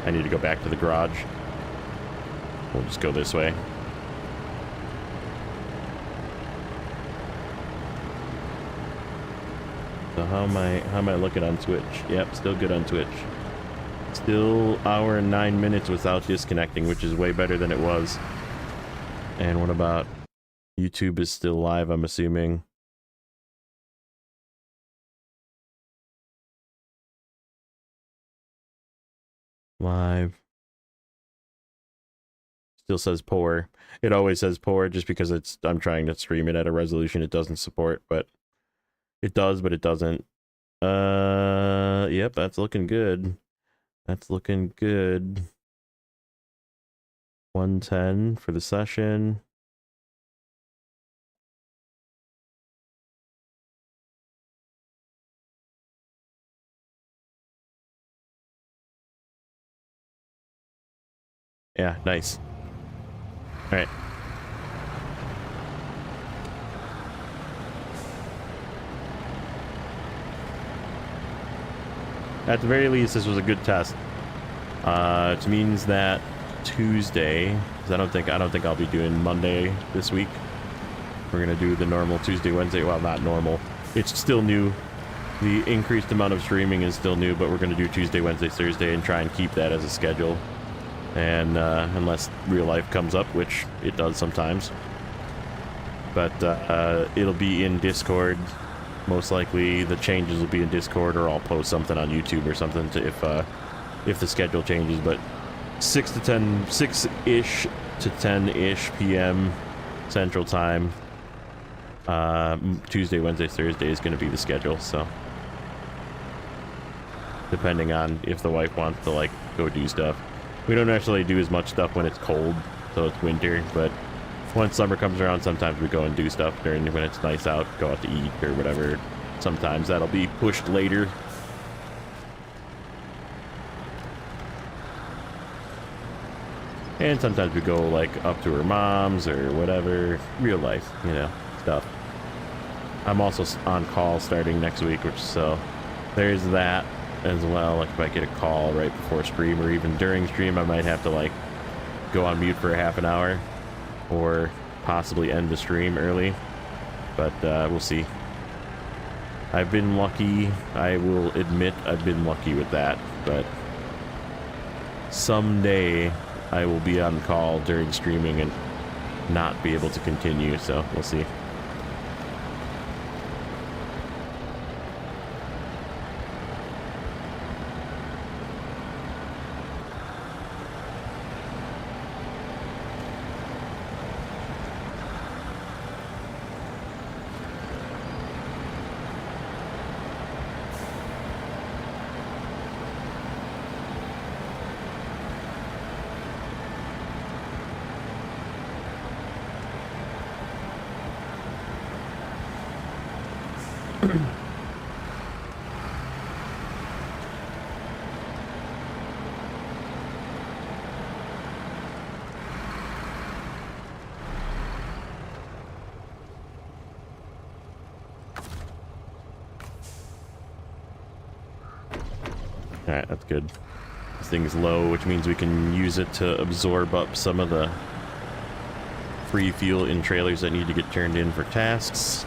I need to go back to the garage. We'll just go this way. So how am I looking on Twitch? Yep, still good on Twitch. Still hour and 9 minutes without disconnecting, which is way better than it was. And what about YouTube is still live, I'm assuming. Live. Still says poor. It always says poor just because I'm trying to stream it at a resolution it doesn't support, but it does, but it doesn't. Yep, that's looking good. That's looking good. 110 for the session. Yeah, nice. All right. At the very least, this was a good test. It means that Tuesday, because I don't think I'll be doing Monday this week. We're gonna do the normal Tuesday, Wednesday. Well, not normal. It's still new. The increased amount of streaming is still new, but we're gonna do Tuesday, Wednesday, Thursday, and try and keep that as a schedule. And unless real life comes up, which it does sometimes. But it'll be in Discord. Most likely the changes will be in Discord, or I'll post something on YouTube or something to if the schedule changes. But 6-ish to 10-ish p.m. Central Time. Tuesday, Wednesday, Thursday is going to be the schedule. So depending on if the wife wants to like go do stuff. We don't actually do as much stuff when it's cold, so it's winter, but once summer comes around, sometimes we go and do stuff during when it's nice out, go out to eat or whatever. Sometimes that'll be pushed later. And sometimes we go like up to her mom's or whatever, real life, you know, stuff. I'm also on call starting next week, which so there's that as well. Like if I get a call right before stream or even during stream, I might have to like go on mute for a half an hour or possibly end the stream early, but we'll see. I've been lucky. I will admit I've been lucky with that, but someday I will be on call during streaming and not be able to continue, so we'll see. Alright, that's good. This thing's low, which means we can use it to absorb up some of the free fuel in trailers that need to get turned in for tasks.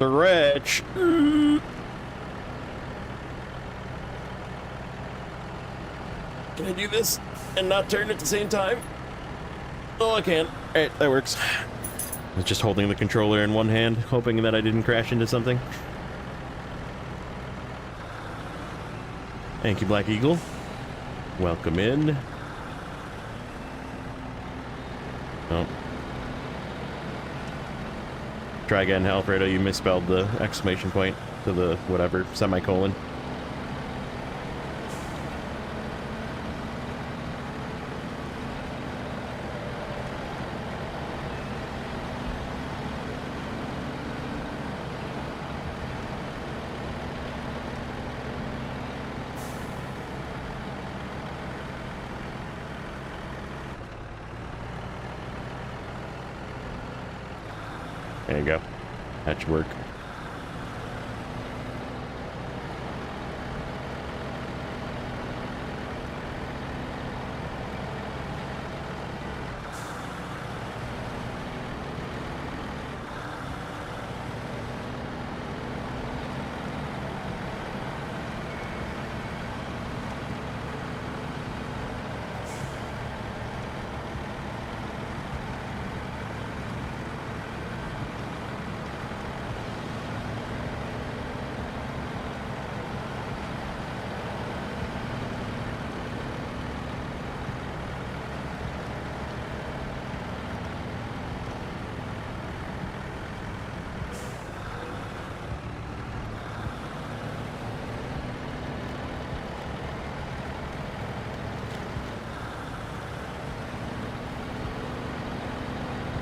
Stretch. Can I do this and not turn at the same time? Oh, I can. Alright, that works. I was just holding the controller in one hand, hoping that I didn't crash into something. Thank you, Black Eagle. Welcome in. Oh. Try again, Alfredo. You misspelled the exclamation point to the whatever, semicolon. There you go. That should work.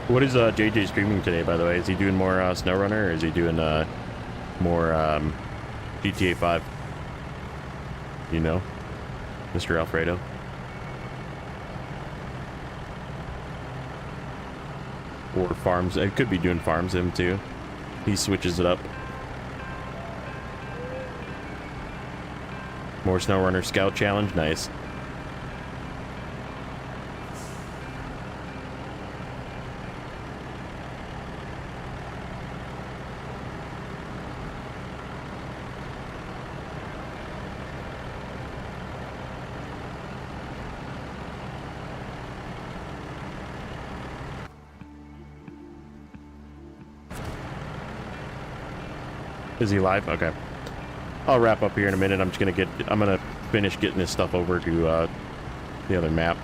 What is JJ streaming today, by the way? Is he doing more Snowrunner, or is he doing more GTA 5? You know, Mr. Alfredo? Or Farms. It could be doing Farms Sim too. He switches it up. More Snowrunner Scout Challenge. Nice. Is he live? Okay. I'll wrap up here in a minute. I'm gonna finish getting this stuff over to the other map.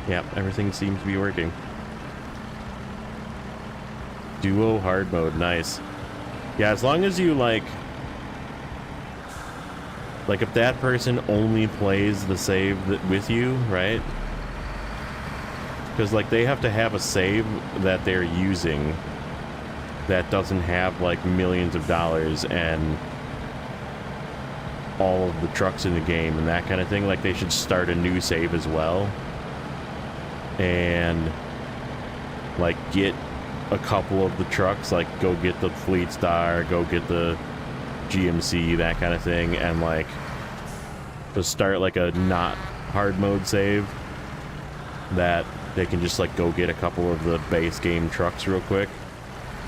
Yep, everything seems to be working. Duo hard mode, nice. Yeah, as long as you like if that person only plays the save with you, right? Because like they have to have a save that they're using that doesn't have like millions of dollars and all of the trucks in the game and that kind of thing. Like they should start a new save as well and like get a couple of the trucks, like go get the Fleet Star, go get the GMC, that kind of thing, and like just start like a not hard mode save that they can just like go get a couple of the base game trucks real quick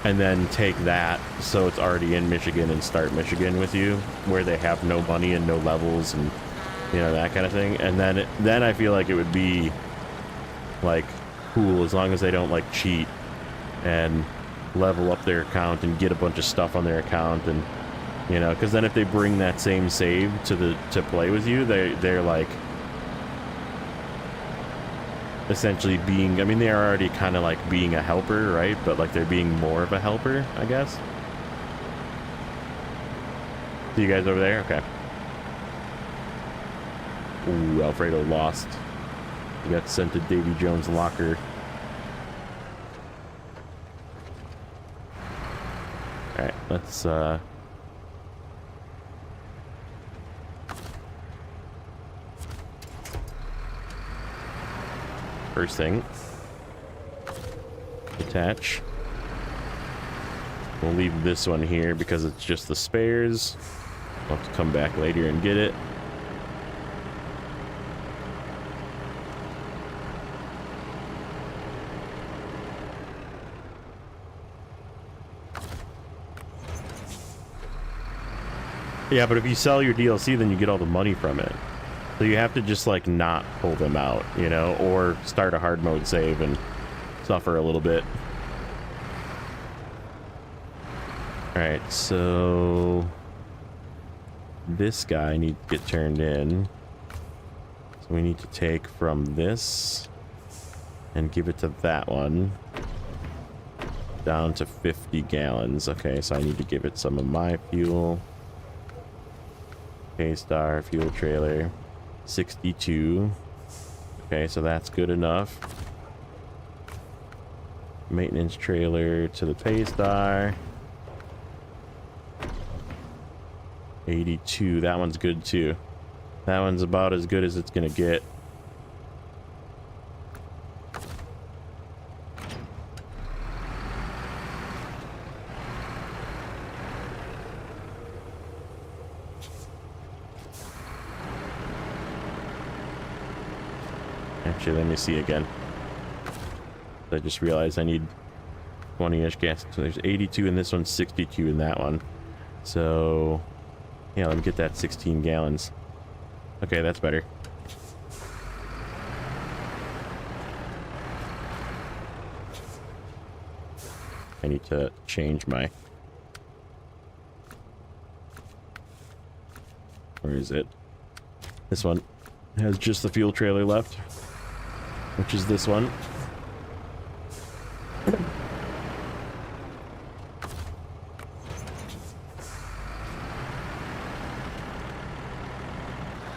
and then take that so it's already in Michigan and start Michigan with you where they have no money and no levels and you know that kind of thing. And then I feel like it would be like cool as long as they don't like cheat and level up their account and get a bunch of stuff on their account. And you know, because then if they bring that same save to play with you, they're like essentially being, I mean, they are already kind of like being a helper, right? But like they're being more of a helper, I guess. See you guys over there? Okay. Ooh, Alfredo lost. He got sent to Davy Jones' locker. Alright, let's first thing, attach. We'll leave this one here because it's just the spares. I'll have to come back later and get it. Yeah, but if you sell your DLC, then you get all the money from it. So you have to just like not pull them out, you know, or start a hard mode save and suffer a little bit. Alright, so this guy needs to get turned in. So we need to take from this and give it to that one. Down to 50 gallons. Okay, so I need to give it some of my fuel. K-Star, fuel trailer. 62. Okay, so that's good enough. Maintenance trailer to the Paystar. 82. That one's good too. That one's about as good as it's gonna get. Actually, let me see again. I just realized I need 20-ish gas. So there's 82 in this one, 62 in that one. So, yeah, let me get that 16 gallons. Okay, that's better. I need to change my... Where is it? This one has just the fuel trailer left, which is this one.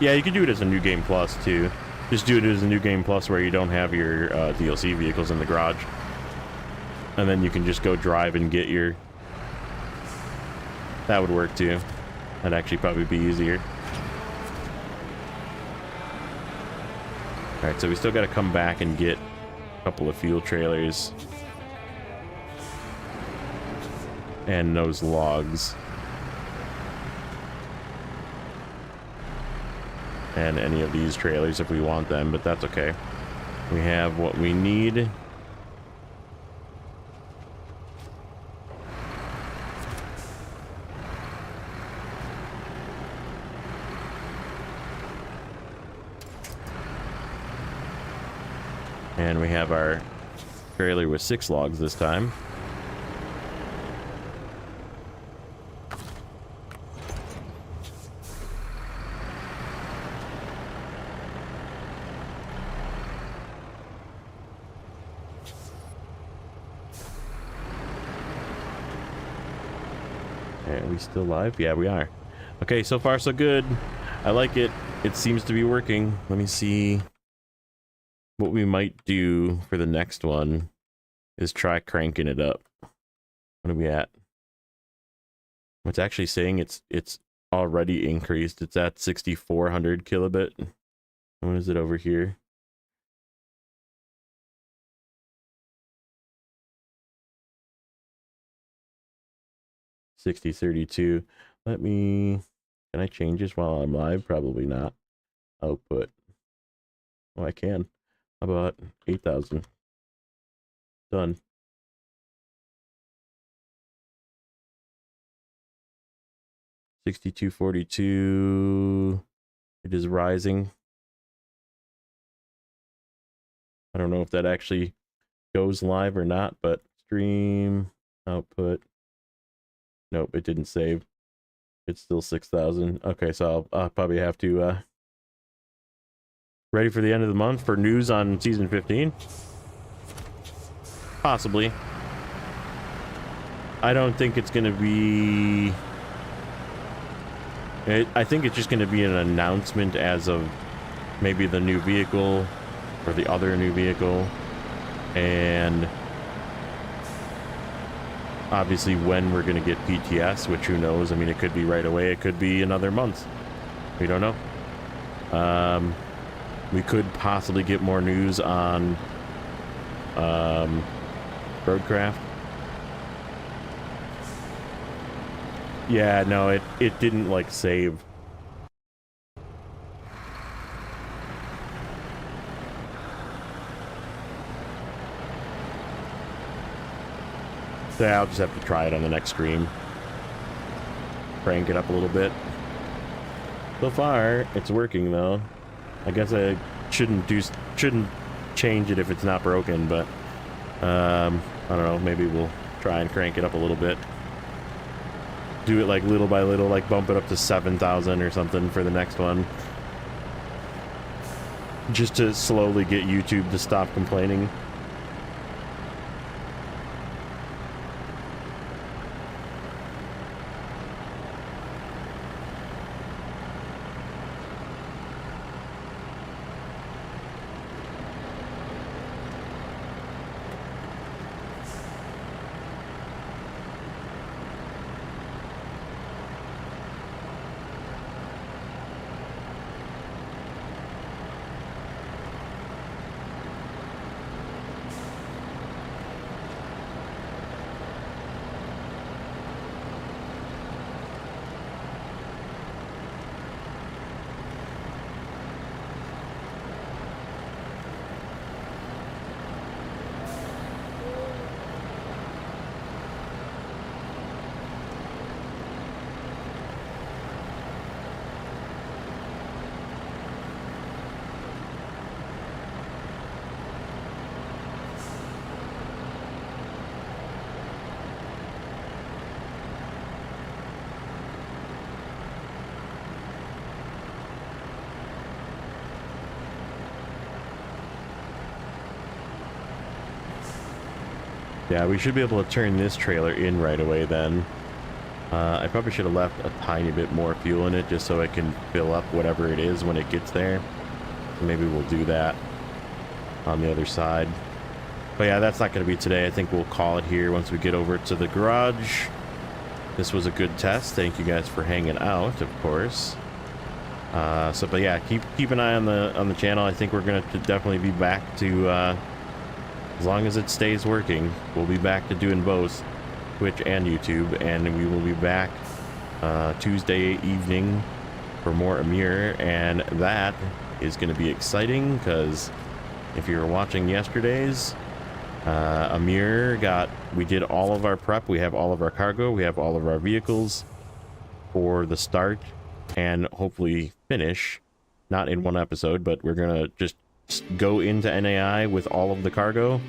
Yeah, you can do it as a new game plus too. Just do it as a new game plus where you don't have your DLC vehicles in the garage, and then you can just go drive and get your... That would work too. That'd actually probably be easier. Alright, so we still got to come back and get a couple of fuel trailers. And those logs. And any of these trailers if we want them, but that's okay. We have what we need. And we have our trailer with 6 logs this time. Alright, are we still live? Yeah, we are. Okay, so far so good. I like it. It seems to be working. Let me see. What we might do for the next one is try cranking it up. What are we at? It's actually saying it's already increased. It's at 6400 kilobit. What is it over here? $60.32. Let me... Can I change this while I'm live? Probably not. Output. Oh, I can. How about 8,000? Done. $62.42. It is rising. I don't know if that actually goes live or not, but stream output. Nope, it didn't save. It's still 6,000. Okay, so I'll probably have to ready for the end of the month for news on season 15. Possibly. I don't think it's gonna be. I think it's just gonna be an announcement as of maybe the new vehicle or the other new vehicle, and obviously when we're gonna get PTS, which who knows? I mean, it could be right away. It could be another month. We don't know. We could possibly get more news on Roadcraft. Yeah, no, it didn't like save. So yeah, I'll just have to try it on the next stream. Crank it up a little bit. So far, it's working though. I guess I shouldn't change it if it's not broken, but I don't know, maybe we'll try and crank it up a little bit. Do it like little by little, like bump it up to 7,000 or something for the next one. Just to slowly get YouTube to stop complaining. Yeah, we should be able to turn this trailer in right away then. I probably should have left a tiny bit more fuel in it just so it can fill up whatever it is when it gets there. Maybe we'll do that on the other side. But yeah, that's not going to be today. I think we'll call it here once we get over to the garage. This was a good test. Thank you guys for hanging out, of course. But yeah, keep an eye on the channel. I think we're going to definitely be back to... as long as it stays working, we'll be back to doing both Twitch and YouTube, and we will be back Tuesday evening for more Amir, and that is going to be exciting because if you were watching yesterday's, Amir we did all of our prep. We have all of our cargo, we have all of our vehicles for the start and hopefully finish, not in one episode, but we're gonna just go into NAI with all of the cargo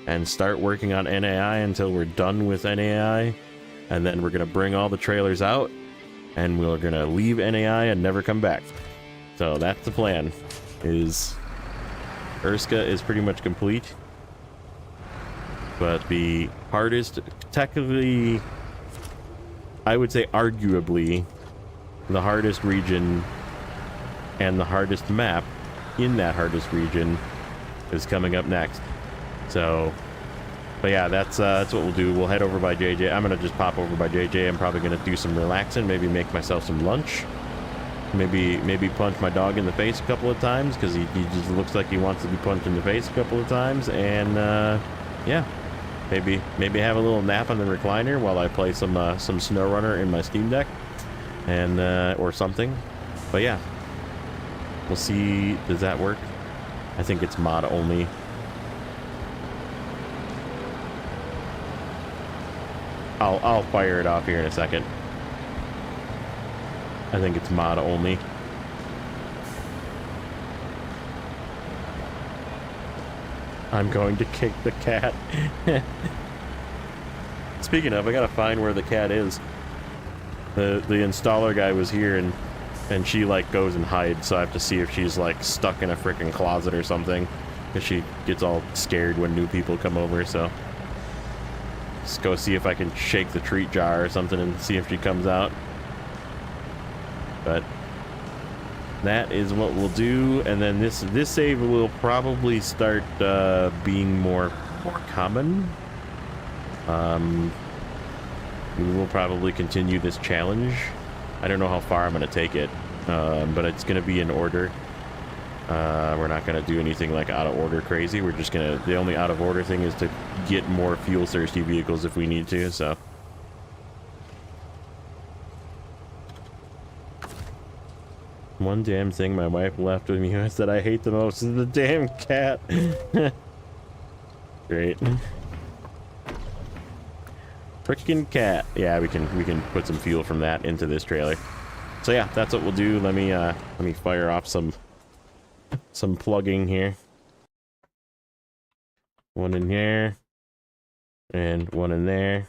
and start working on NAI until we're done with NAI, and then we're gonna bring all the trailers out and we're gonna leave NAI and never come back. So that's the plan. Is Urska is pretty much complete, but the hardest, technically I would say arguably the hardest region and the hardest map in that hardest region is coming up next. So, but yeah, that's what we'll do. We'll head over by JJ. I'm gonna just pop over by JJ. I'm probably gonna do some relaxing, maybe make myself some lunch. Maybe punch my dog in the face a couple of times, because he just looks like he wants to be punched in the face a couple of times. And yeah, maybe have a little nap on the recliner while I play some Snowrunner in my Steam Deck, and or something. But yeah, we'll see. Does that work? I think it's mod only. I'll fire it off here in a second. I think it's mod only. I'm going to kick the cat. Speaking of, I gotta find where the cat is. The installer guy was here, and she like goes and hides, so I have to see if she's like stuck in a freaking closet or something, because she gets all scared when new people come over. So just go see if I can shake the treat jar or something and see if she comes out. But that is what we'll do, and then this save will probably start being more common. We will probably continue this challenge. I don't know how far I'm going to take it, but it's going to be in order. We're not going to do anything like out of order crazy. We're just going to, the only out of order thing is to get more fuel thirsty vehicles if we need to. So one damn thing my wife left with me that I hate the most is the damn cat. Great. Frickin' cat. Yeah, we can put some fuel from that into this trailer. So yeah, that's what we'll do. Let me fire off some plugging here. One in here and one in there.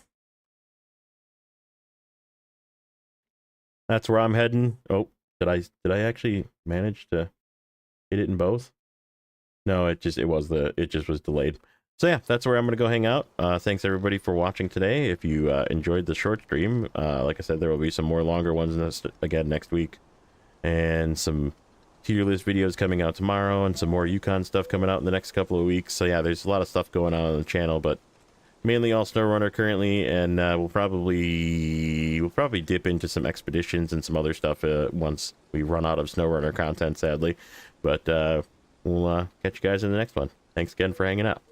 That's where I'm heading. Oh, did I actually manage to hit it in both? No, it just was delayed. So yeah, that's where I'm gonna go hang out. Thanks everybody for watching today. If you enjoyed the short stream, like I said, there will be some more longer ones again next week, and some tier list videos coming out tomorrow, and some more Yukon stuff coming out in the next couple of weeks. So yeah, there's a lot of stuff going on the channel, but mainly all Snowrunner currently, and we'll probably dip into some expeditions and some other stuff once we run out of Snowrunner content, sadly. But we'll catch you guys in the next one. Thanks again for hanging out.